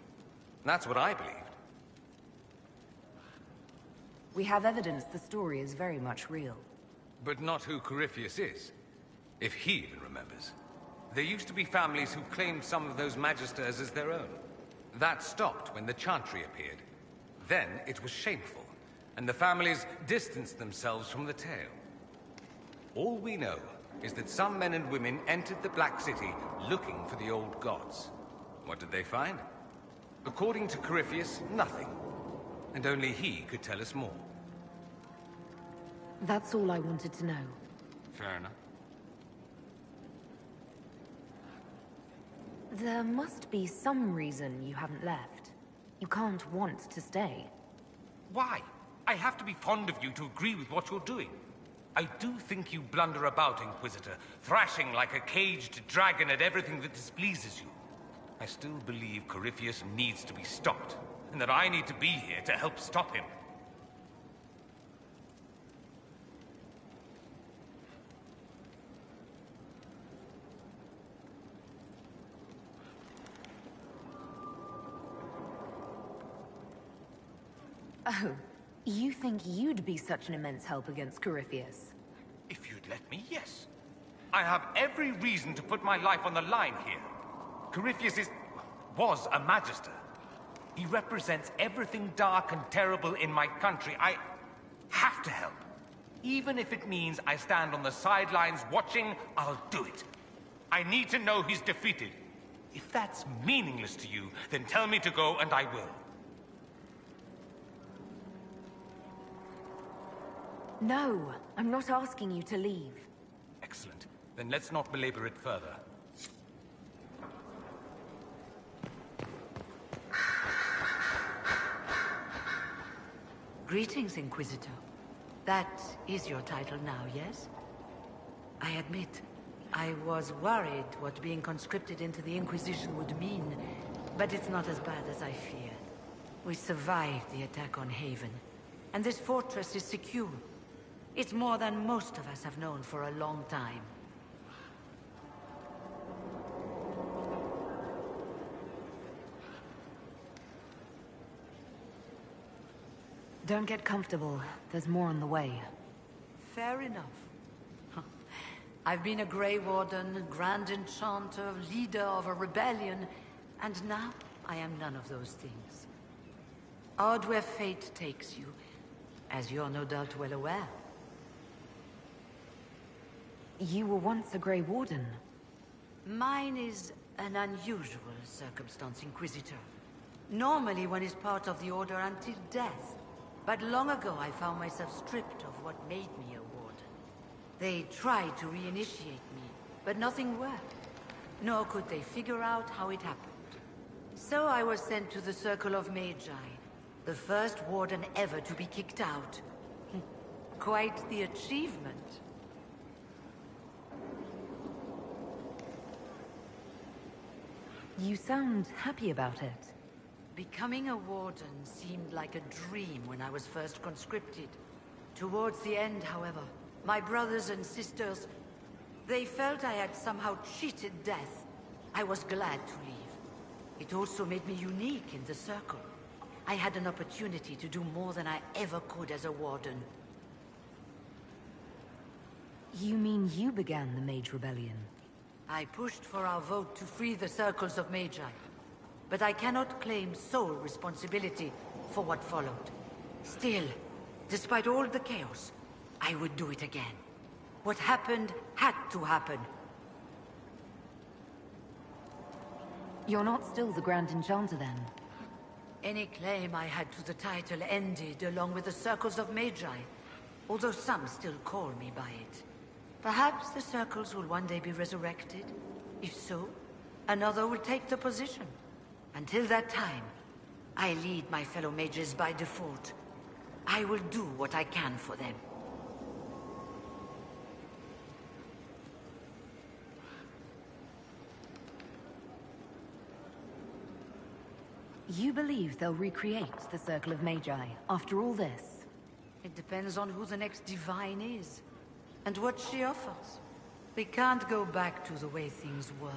That's what I believed. We have evidence the story is very much real. But not who Corypheus is. If he even remembers. There used to be families who claimed some of those Magisters as their own. That stopped when the Chantry appeared. Then it was shameful, and the families distanced themselves from the tale. All we know is that some men and women entered the Black City looking for the old gods. What did they find? According to Corypheus, nothing. And only he could tell us more. That's all I wanted to know. Fair enough. There must be some reason you haven't left. You can't want to stay. Why? I have to be fond of you to agree with what you're doing. I do think you blunder about, Inquisitor, thrashing like a caged dragon at everything that displeases you. I still believe Corypheus needs to be stopped, and that I need to be here to help stop him. Oh, you think you'd be such an immense help against Corypheus? If you'd let me, yes. I have every reason to put my life on the line here. Corypheus was a Magister. He represents everything dark and terrible in my country. I have to help. Even if it means I stand on the sidelines watching, I'll do it. I need to know he's defeated. If that's meaningless to you, then tell me to go and I will. No, I'm not asking you to leave. Excellent. Then let's not belabor it further. Greetings, Inquisitor. That is your title now, yes? I admit, I was worried what being conscripted into the Inquisition would mean, but it's not as bad as I feared. We survived the attack on Haven, and this fortress is secure. It's more than most of us have known for a long time. Don't get comfortable. There's more on the way. Fair enough. I've been a Grey Warden, Grand Enchanter, leader of a rebellion, and now I am none of those things. Odd where fate takes you, as you're no doubt well aware. You were once a Grey Warden. Mine is an unusual circumstance, Inquisitor. Normally one is part of the Order until death. But long ago I found myself stripped of what made me a warden. They tried to reinitiate me, but nothing worked. Nor could they figure out how it happened. So I was sent to the Circle of Magi, the first warden ever to be kicked out. Quite the achievement. You sound happy about it. Becoming a warden seemed like a dream when I was first conscripted. Towards the end, however, my brothers and sisters, they felt I had somehow cheated death. I was glad to leave. It also made me unique in the Circle. I had an opportunity to do more than I ever could as a warden. You mean you began the Mage Rebellion? I pushed for our vote to free the Circles of Magi. But I cannot claim sole responsibility for what followed. Still, despite all the chaos, I would do it again. What happened had to happen. You're not still the Grand Enchanter, then? Any claim I had to the title ended along with the Circles of Magi, although some still call me by it. Perhaps the Circles will one day be resurrected. If so, another will take the position. Until that time, I lead my fellow mages by default. I will do what I can for them. You believe they'll recreate the Circle of Magi after all this? It depends on who the next divine is, and what she offers. We can't go back to the way things were.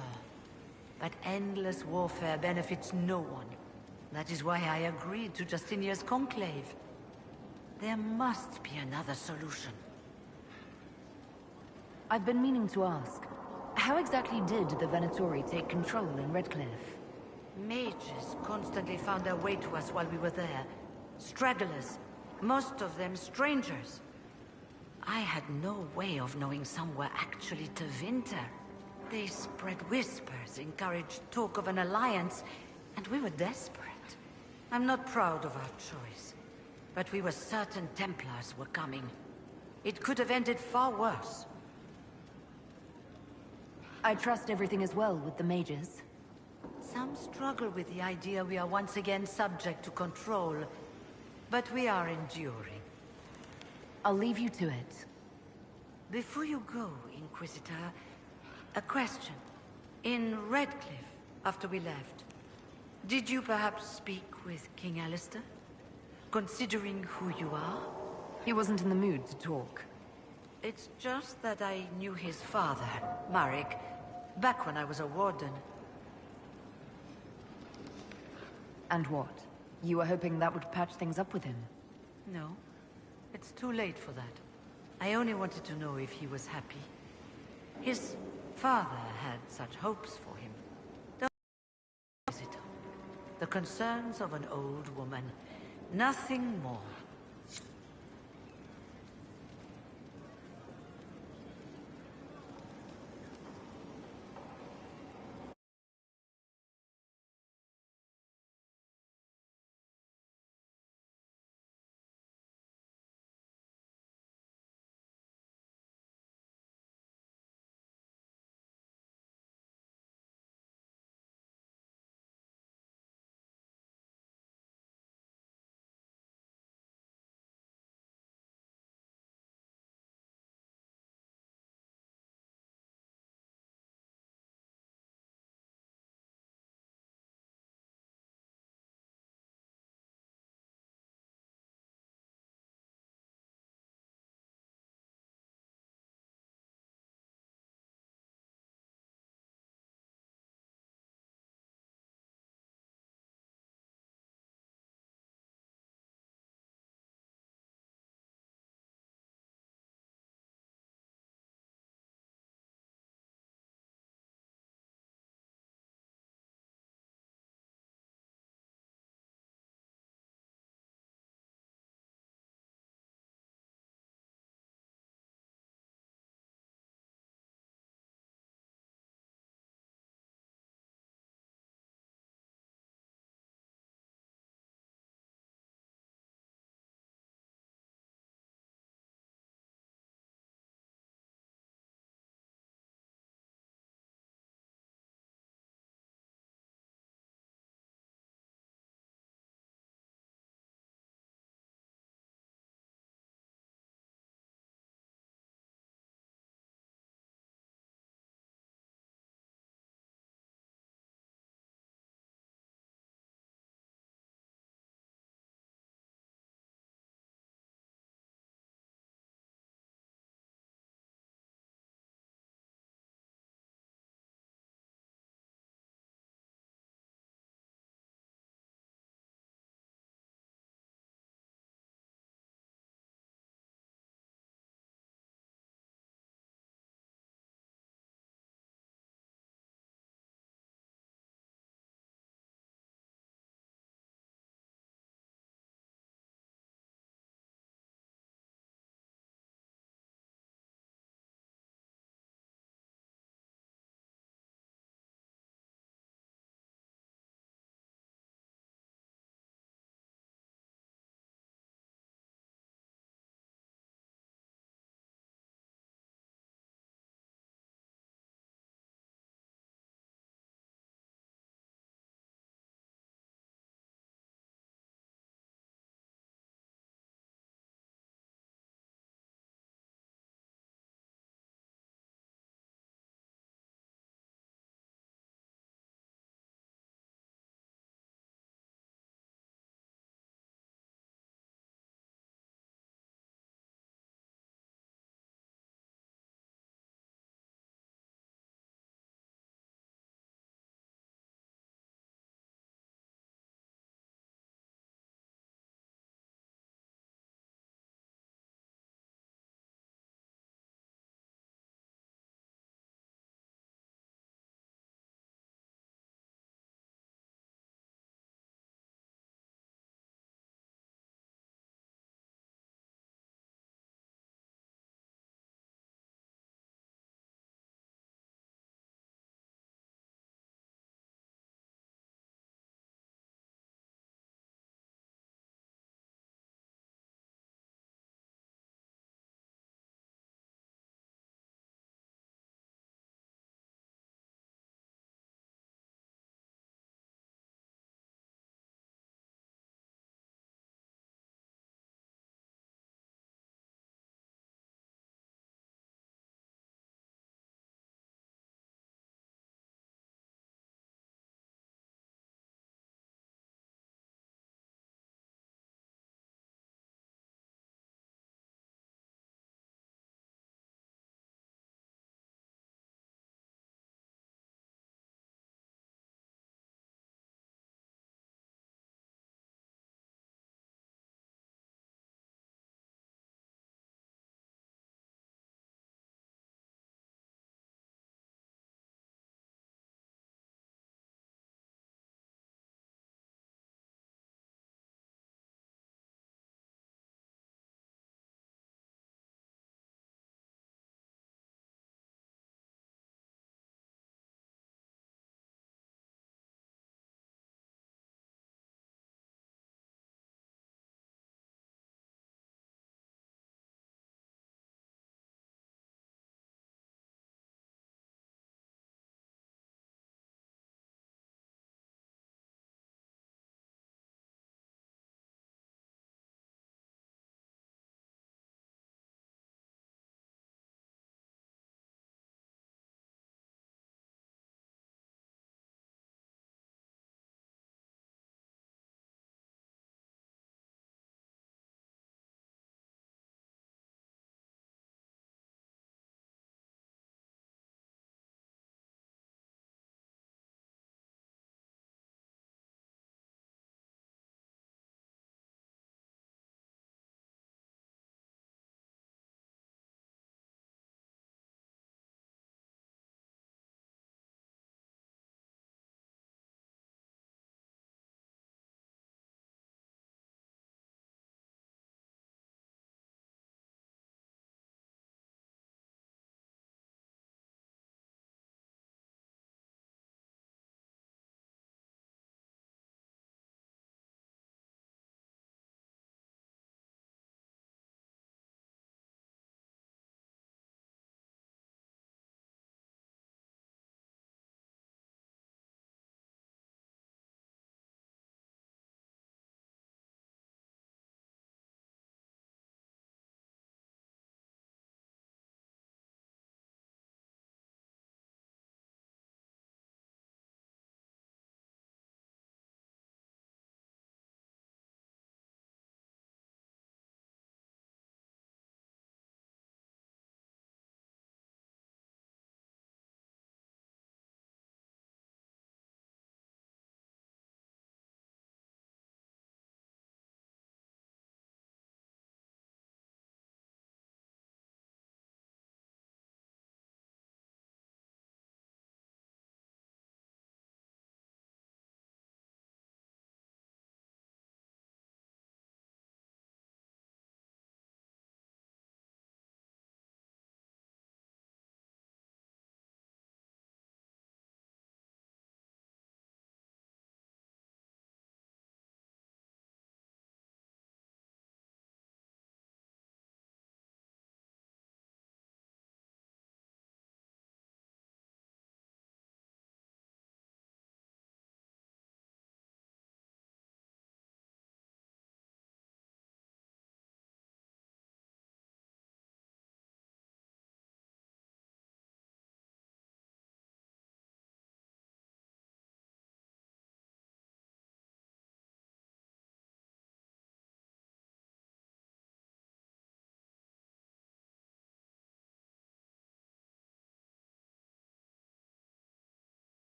But endless warfare benefits no one. That is why I agreed to Justinia's conclave. There must be another solution. I've been meaning to ask, how exactly did the Venatori take control in Redcliffe? Mages constantly found their way to us while we were there. Stragglers, most of them strangers. I had no way of knowing some were actually Tevinter. They spread whispers, encouraged talk of an alliance, and we were desperate. I'm not proud of our choice, but we were certain Templars were coming. It could have ended far worse. I trust everything is well with the mages. Some struggle with the idea we are once again subject to control, but we are enduring. I'll leave you to it. Before you go, Inquisitor, a question. In Redcliffe, after we left, did you perhaps speak with King Alistair? Considering who you are? He wasn't in the mood to talk. It's just that I knew his father, Marek, back when I was a warden. And what? You were hoping that would patch things up with him? No, it's too late for that. I only wanted to know if he was happy. His father had such hopes for him. The concerns of an old woman, nothing more.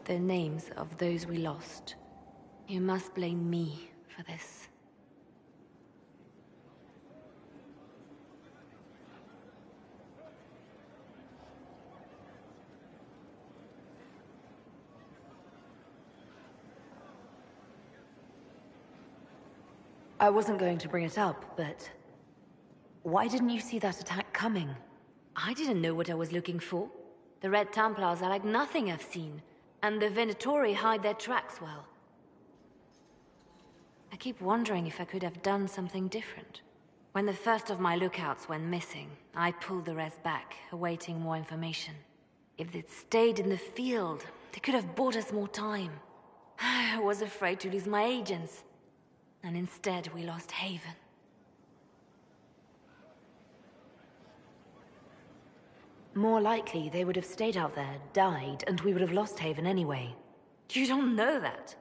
the names of those we lost. You must blame me for this. I wasn't going to bring it up, but... why didn't you see that attack coming? I didn't know what I was looking for. The Red Templars are like nothing I've seen, and the Venatori hide their tracks well. I keep wondering if I could have done something different. When the first of my lookouts went missing, I pulled the rest back, awaiting more information. If they'd stayed in the field, they could have bought us more time. I was afraid to lose my agents. And instead, we lost Haven. More likely, they would have stayed out there, died, and we would have lost Haven anyway. You don't know that.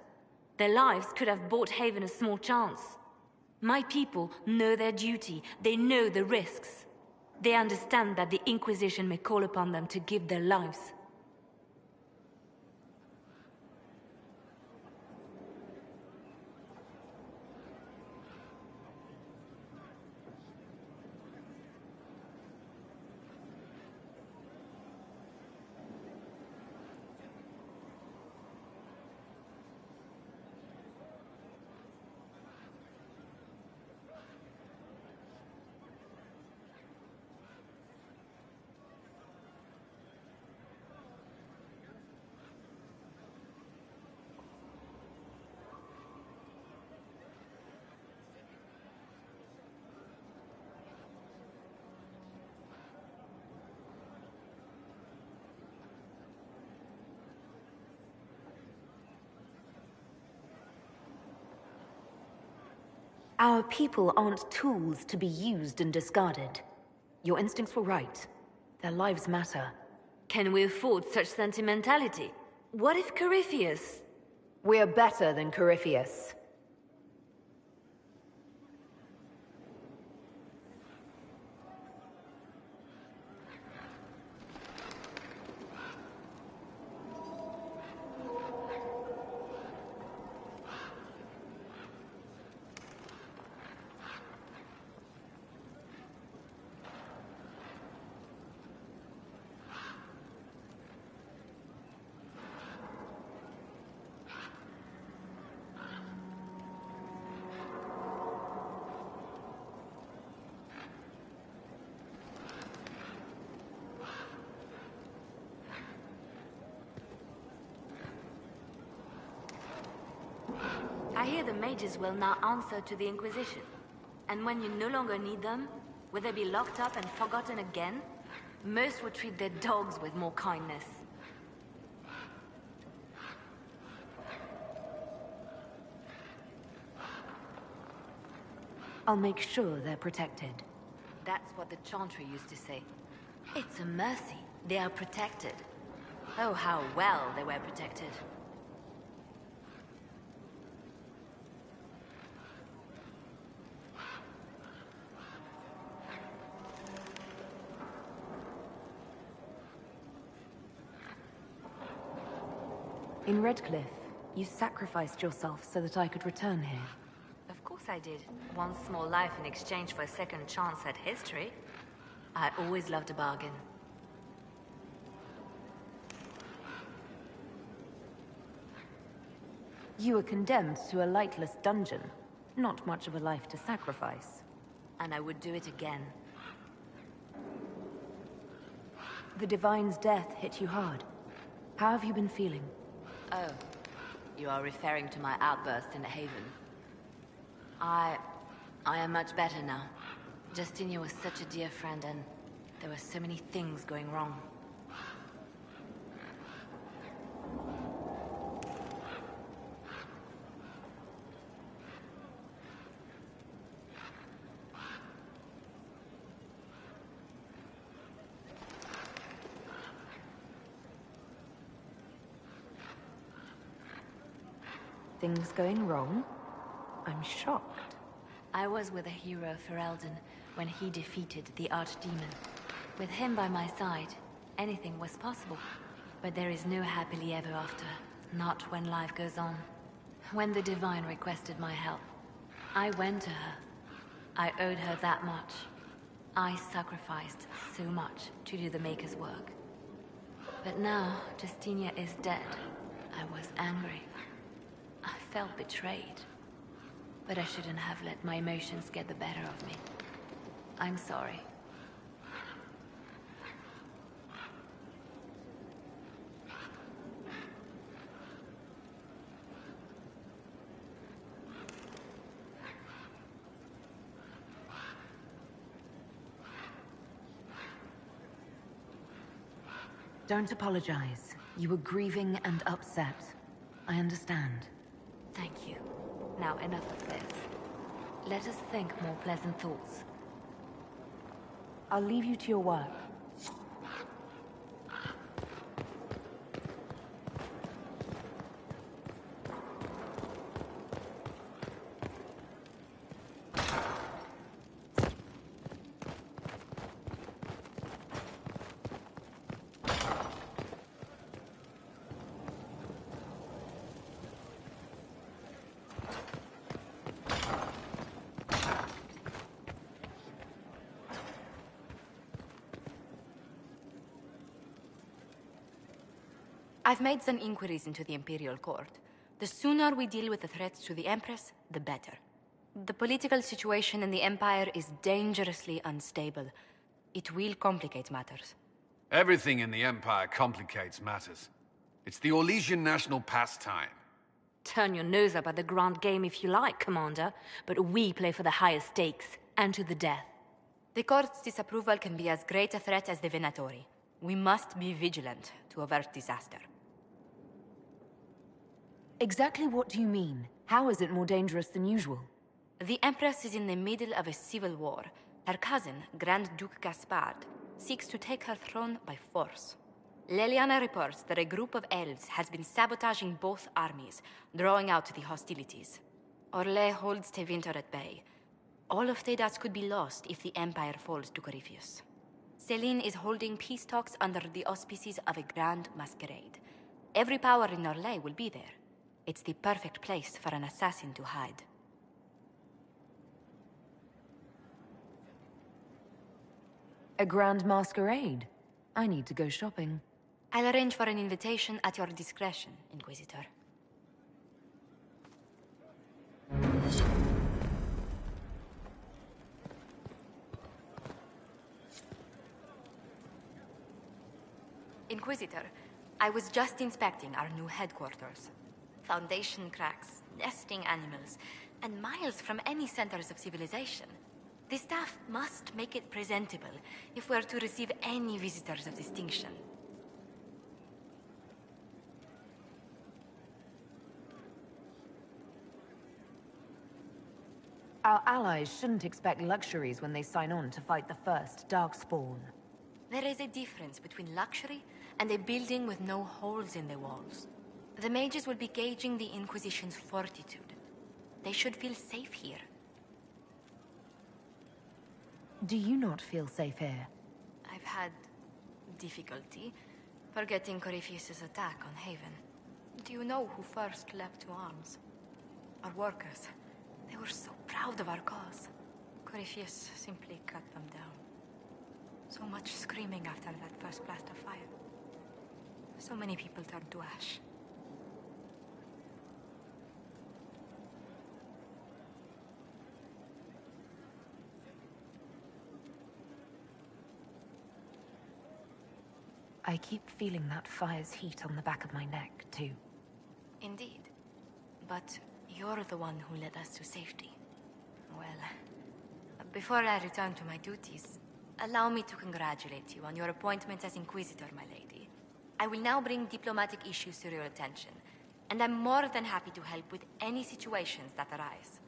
Their lives could have bought Haven a small chance. My people know their duty. They know the risks. They understand that the Inquisition may call upon them to give their lives. Our people aren't tools to be used and discarded. Your instincts were right. Their lives matter. Can we afford such sentimentality? What if Corypheus... We're better than Corypheus. I hear the mages will now answer to the Inquisition. And when you no longer need them, will they be locked up and forgotten again? Most would treat their dogs with more kindness. I'll make sure they're protected. That's what the Chantry used to say. It's a mercy. They are protected. Oh, how well they were protected. In Redcliffe, you sacrificed yourself so that I could return here. Of course I did. One small life in exchange for a second chance at history. I always loved a bargain. You were condemned to a lightless dungeon. Not much of a life to sacrifice. And I would do it again. The Divine's death hit you hard. How have you been feeling? Oh, you are referring to my outburst in Haven. I am much better now. Justinia was such a dear friend, and there were so many things going wrong. Things going wrong? I'm shocked. I was with the hero Ferelden when he defeated the Archdemon. With him by my side, anything was possible. But there is no happily ever after. Not when life goes on. When the Divine requested my help, I went to her. I owed her that much. I sacrificed so much to do the Maker's work. But now, Justinia is dead. I was angry. I felt betrayed. But I shouldn't have let my emotions get the better of me. I'm sorry. Don't apologize. You were grieving and upset. I understand. Thank you. Now enough of this. Let us think more pleasant thoughts. I'll leave you to your work. I've made some inquiries into the Imperial Court. The sooner we deal with the threats to the Empress, the better. The political situation in the Empire is dangerously unstable. It will complicate matters. Everything in the Empire complicates matters. It's the Orlesian national pastime. Turn your nose up at the grand game if you like, Commander, but we play for the highest stakes, and to the death. The Court's disapproval can be as great a threat as the Venatori. We must be vigilant to avert disaster. Exactly what do you mean? How is it more dangerous than usual? The Empress is in the middle of a civil war. Her cousin, Grand Duke Gaspard, seeks to take her throne by force. Leliana reports that a group of elves has been sabotaging both armies, drawing out the hostilities. Orlais holds Tevinter at bay. All of Thedas could be lost if the Empire falls to Corypheus. Celine is holding peace talks under the auspices of a grand masquerade. Every power in Orlais will be there. It's the perfect place for an assassin to hide. A grand masquerade? I need to go shopping. I'll arrange for an invitation at your discretion, Inquisitor. Inquisitor, I was just inspecting our new headquarters. Foundation cracks, nesting animals, and miles from any centers of civilization. The staff must make it presentable if we're to receive any visitors of distinction. Our allies shouldn't expect luxuries when they sign on to fight the first Darkspawn. There is a difference between luxury and a building with no holes in the walls. The mages will be gauging the Inquisition's fortitude. They should feel safe here. Do you not feel safe here? I've had difficulty forgetting Corypheus's attack on Haven. Do you know who first leapt to arms? Our workers. They were so proud of our cause. Corypheus simply cut them down. So much screaming after that first blast of fire. So many people turned to ash. I keep feeling that fire's heat on the back of my neck, too. Indeed. But you're the one who led us to safety. Well, before I return to my duties, allow me to congratulate you on your appointment as Inquisitor, my lady. I will now bring diplomatic issues to your attention, and I'm more than happy to help with any situations that arise.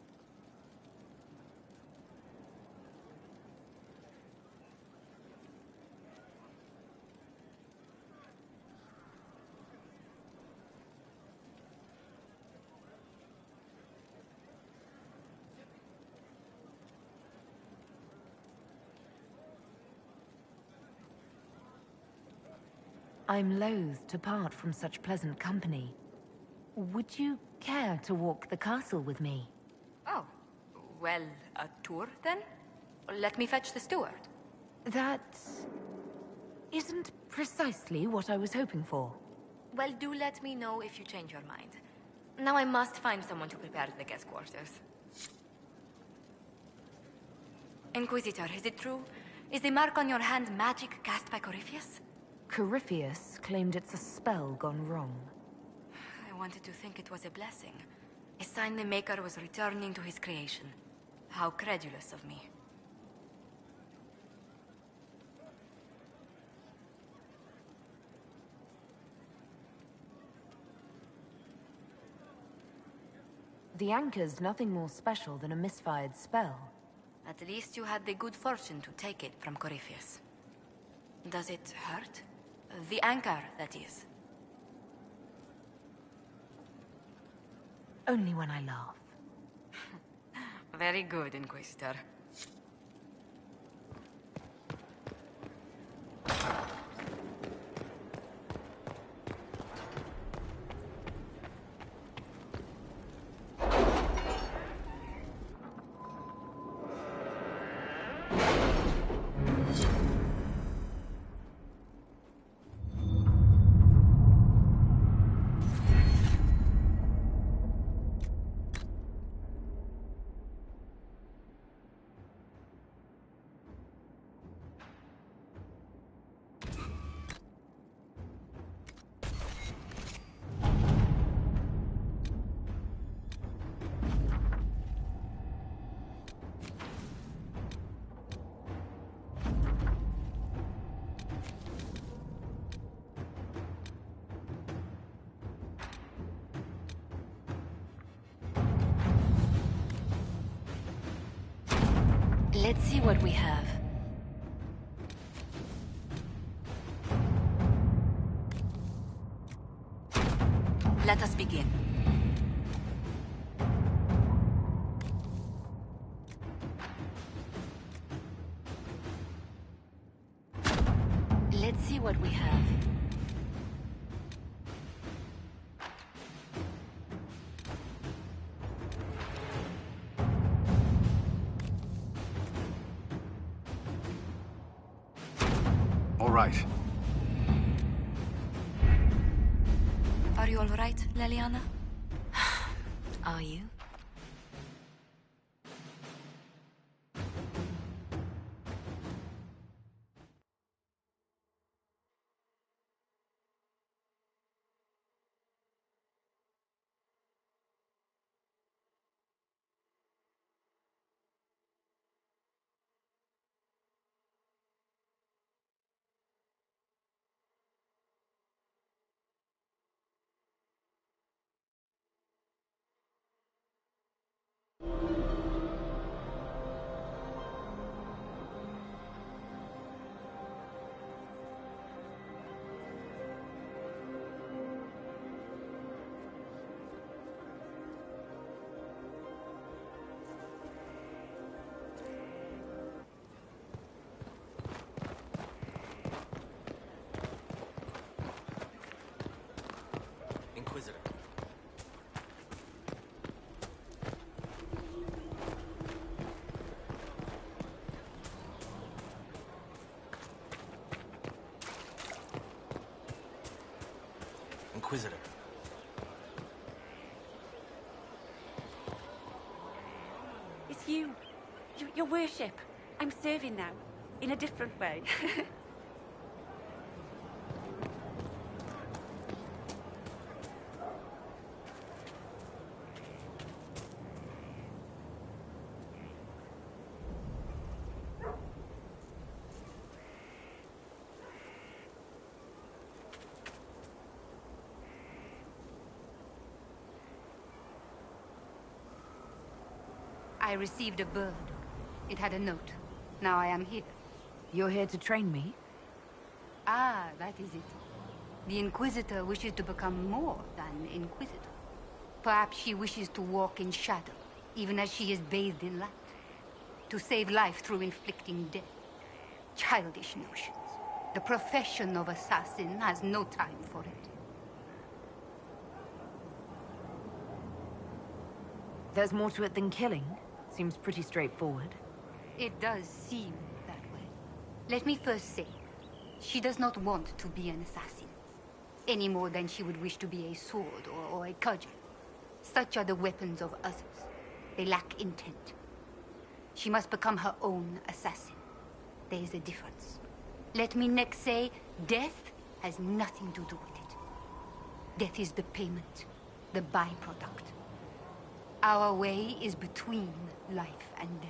I'm loath to part from such pleasant company. Would you care to walk the castle with me? Oh, well, a tour then? Let me fetch the steward. That isn't precisely what I was hoping for. Well, do let me know if you change your mind. Now I must find someone to prepare the guest quarters. Inquisitor, is it true? Is the mark on your hand magic cast by Corypheus? Corypheus claimed it's a spell gone wrong. I wanted to think it was a blessing. A sign the Maker was returning to his creation. How credulous of me. The anchor's nothing more special than a misfired spell. At least you had the good fortune to take it from Corypheus. Does it hurt? The anchor, that is. Only when I laugh. Very good, Inquisitor. Let's see what we have. Let us begin. Let's see what we have. All right. Are you all right, Leliana? Are you? Inquisitor. Inquisitor. It's you. Your worship. I'm serving now. In a different way. I received a bird. It had a note. Now I am here. You're here to train me? Ah, that is it. The Inquisitor wishes to become more than Inquisitor. Perhaps she wishes to walk in shadow, even as she is bathed in light. To save life through inflicting death. Childish notions. The profession of assassin has no time for it. there's more to it than killing. Seems pretty straightforward. It does seem that way. Let me first say, she does not want to be an assassin, any more than she would wish to be a sword or a cudgel. Such are the weapons of others. They lack intent. She must become her own assassin. There is a difference. Let me next say, death has nothing to do with it. Death is the payment, the byproduct. Our way is between life and death.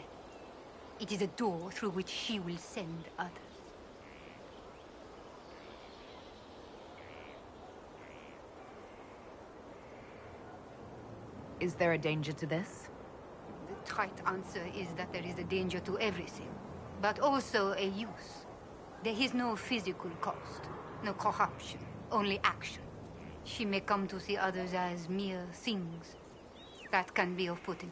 It is a door through which she will send others. Is there a danger to this? The trite answer is that there is a danger to everything, but also a use. There is no physical cost, no corruption, only action. She may come to see others as mere things. That can be off-putting.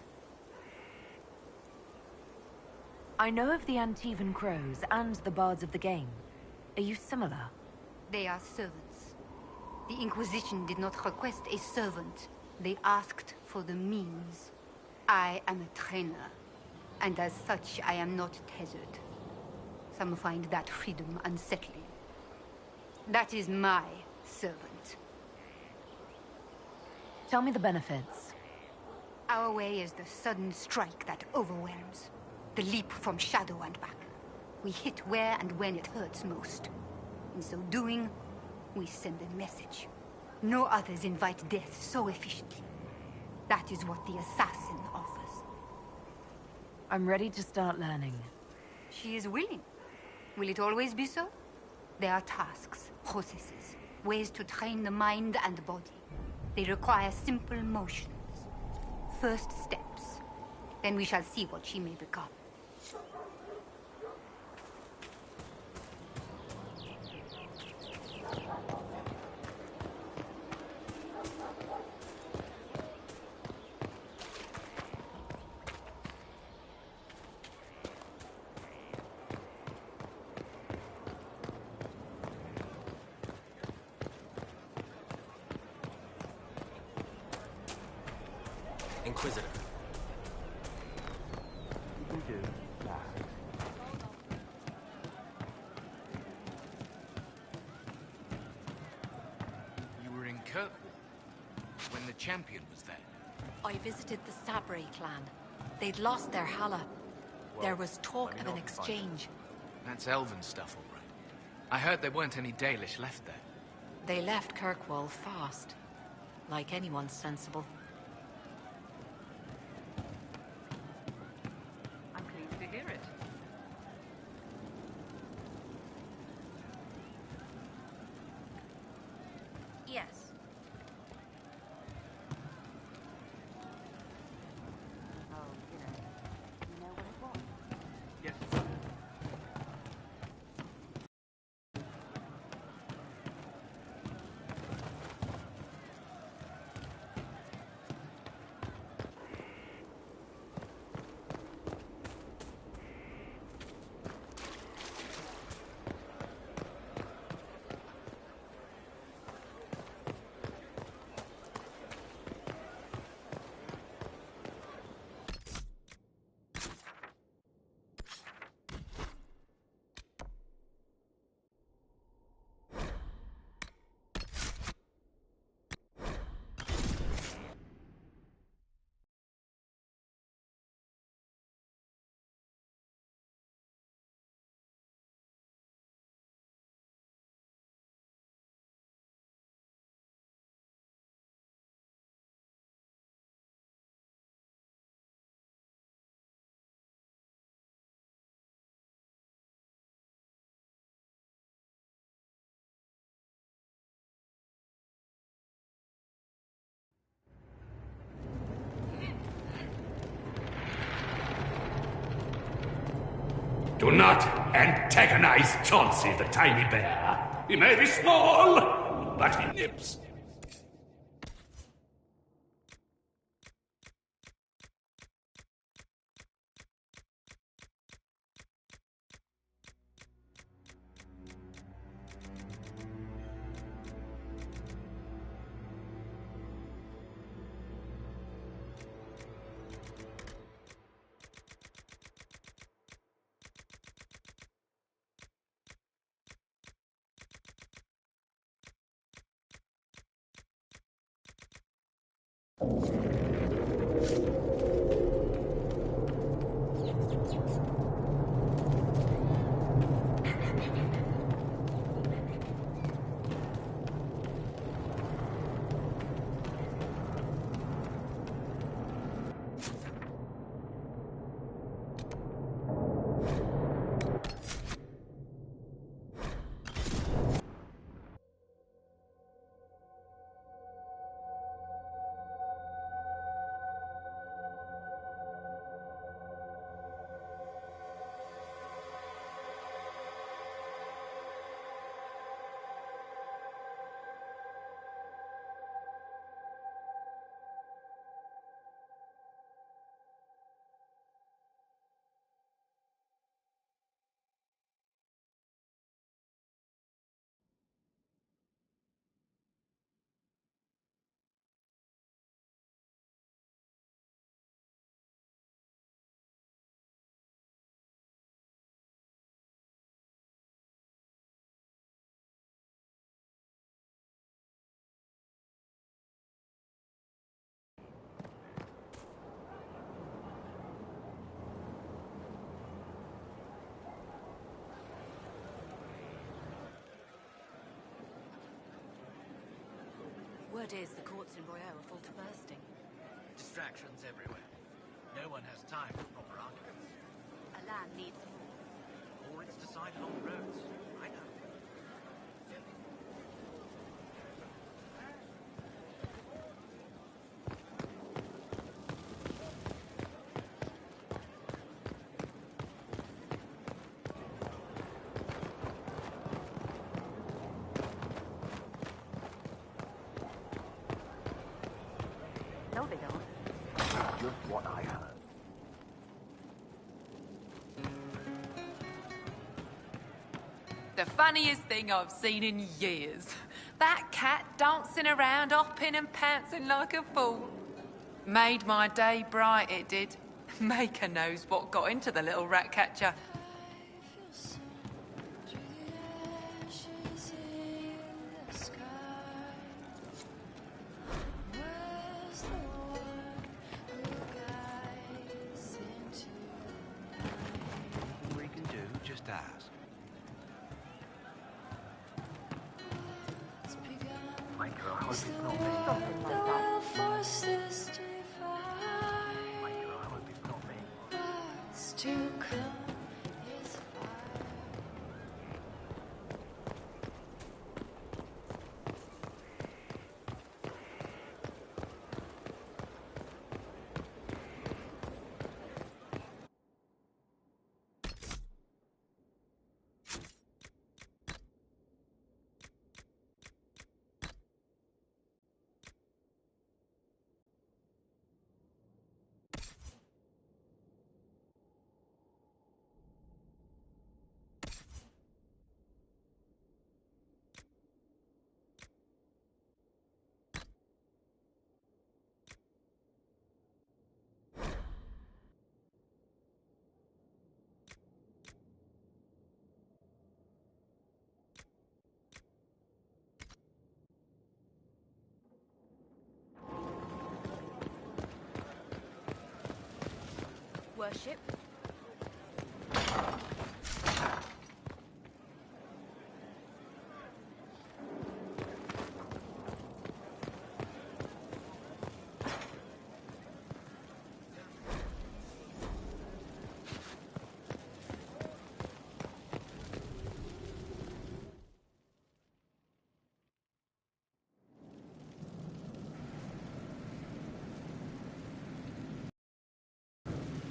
I know of the Antivan Crows and the Bards of the Game. Are you similar? They are servants. The Inquisition did not request a servant. They asked for the means. I am a trainer, and as such, I am not tethered. Some find that freedom unsettling. That is my servant. Tell me the benefits. Our way is the sudden strike that overwhelms. The leap from shadow and back. We hit where and when it hurts most. In so doing, we send a message. No others invite death so efficiently. That is what the assassin offers. I'm ready to start learning. She is willing. Will it always be so? There are tasks, processes, ways to train the mind and body. They require simple motions. First steps. Then we shall see what she may become. Inquisitor. You were in Kirkwall when the champion was there. I visited the Sabre clan. They'd lost their Hala. There was talk of an exchange. That's elven stuff, all right. I heard there weren't any Dalish left there. They left Kirkwall fast. Like anyone sensible. I'm pleased to hear it. Yes. Do not antagonize Chauncey the tiny bear. He may be small, but he nips. Word is the courts in Royale are full to bursting. Distractions everywhere. No one has time for proper arguments. A land needs more. Or it's decided on the roads. I know. No, they don't. Just what I heard. The funniest thing I've seen in years. That cat dancing around, hopping and pouncing like a fool. Made my day bright, it did. Maker knows what got into the little rat catcher. We can do, just ask. Micro, I hope it's not me. Something like that. Micro, I hope it's not me. Worship.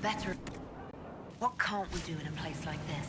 Better. What can't we do in a place like this?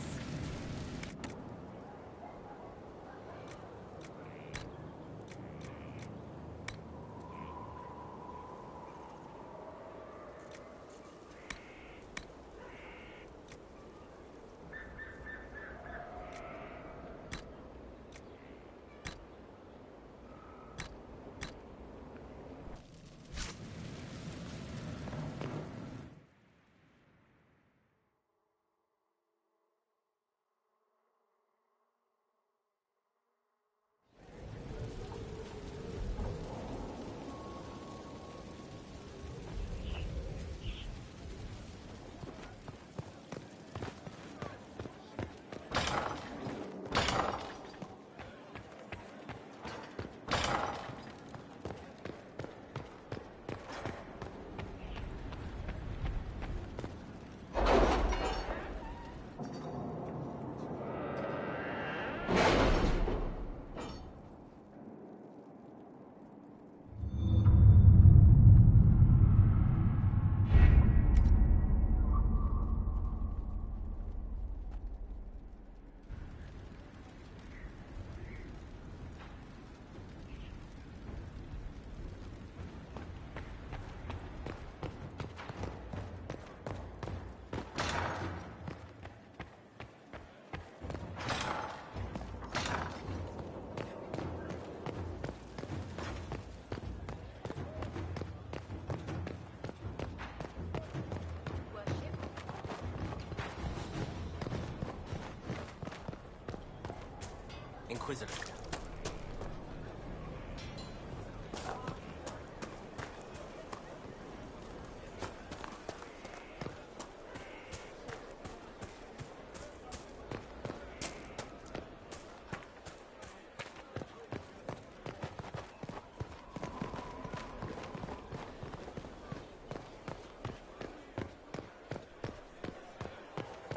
Inquisitor.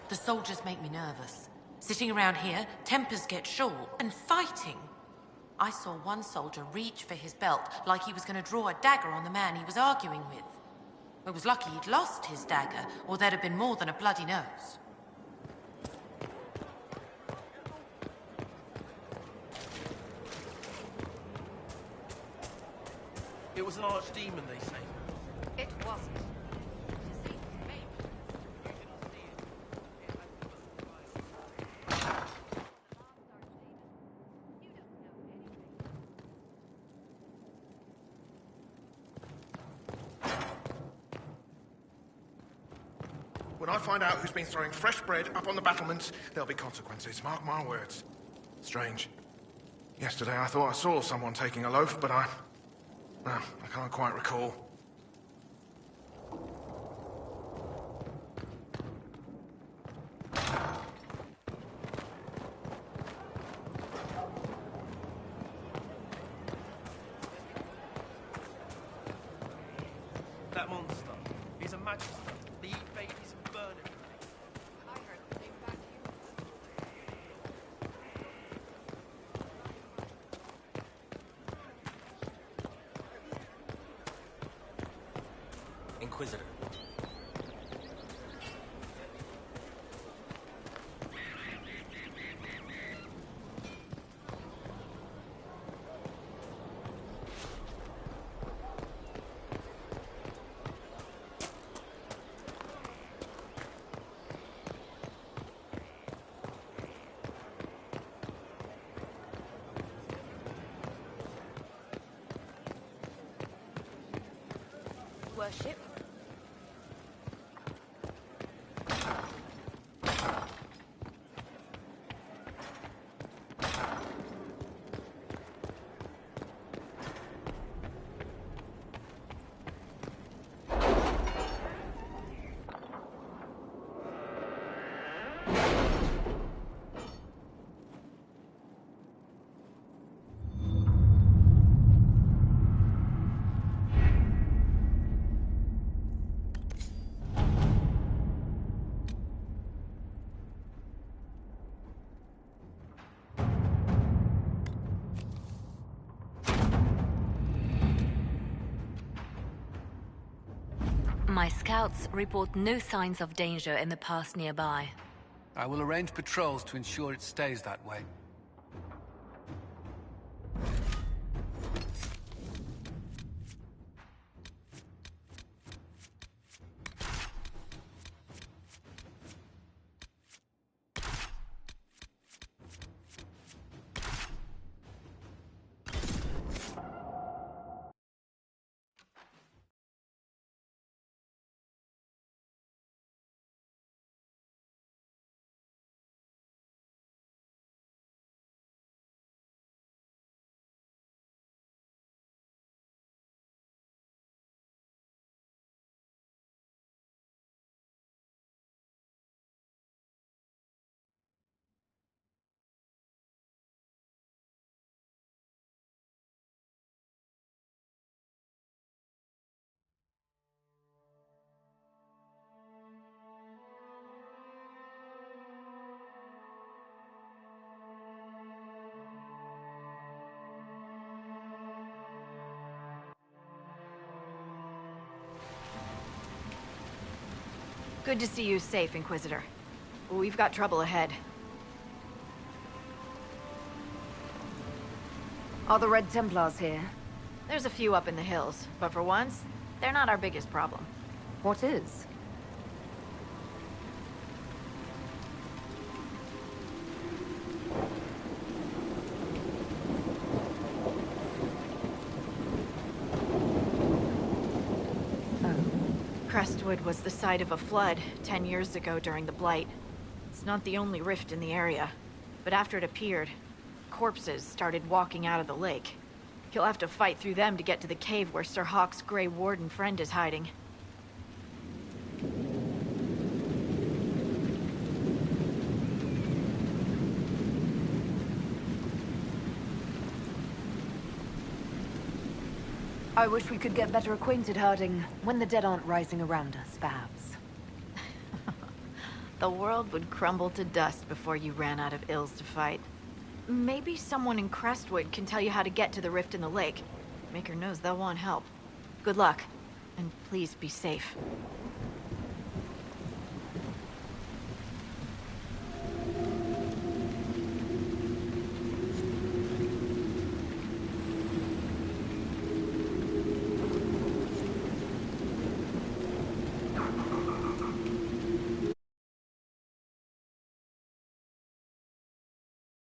The soldiers make me nervous. Sitting around here, tempers get short, and fighting. I saw one soldier reach for his belt like he was going to draw a dagger on the man he was arguing with. It was lucky he'd lost his dagger, or there'd have been more than a bloody nose. It was an archdemon, they say. It wasn't. When I find out who's been throwing fresh bread up on the battlements, there'll be consequences, mark my words. Strange. Yesterday I thought I saw someone taking a loaf, but I can't quite recall. That monster. He's a magister. They eat babies and burn everything. I heard the same back here. Inquisitor. Worship. My scouts report no signs of danger in the pass nearby. I will arrange patrols to ensure it stays that way. Good to see you safe, Inquisitor. We've got trouble ahead. Are the Red Templars here? There's a few up in the hills, but for once, they're not our biggest problem. What is? Crestwood was the site of a flood 10 years ago during the Blight. It's not the only rift in the area, but after it appeared, corpses started walking out of the lake. You'll have to fight through them to get to the cave where Sir Hawk's Grey Warden friend is hiding. I wish we could get better acquainted, Harding, when the dead aren't rising around us, perhaps. The world would crumble to dust before you ran out of ills to fight. Maybe someone in Crestwood can tell you how to get to the rift in the lake. Maker knows they'll want help. Good luck, and please be safe.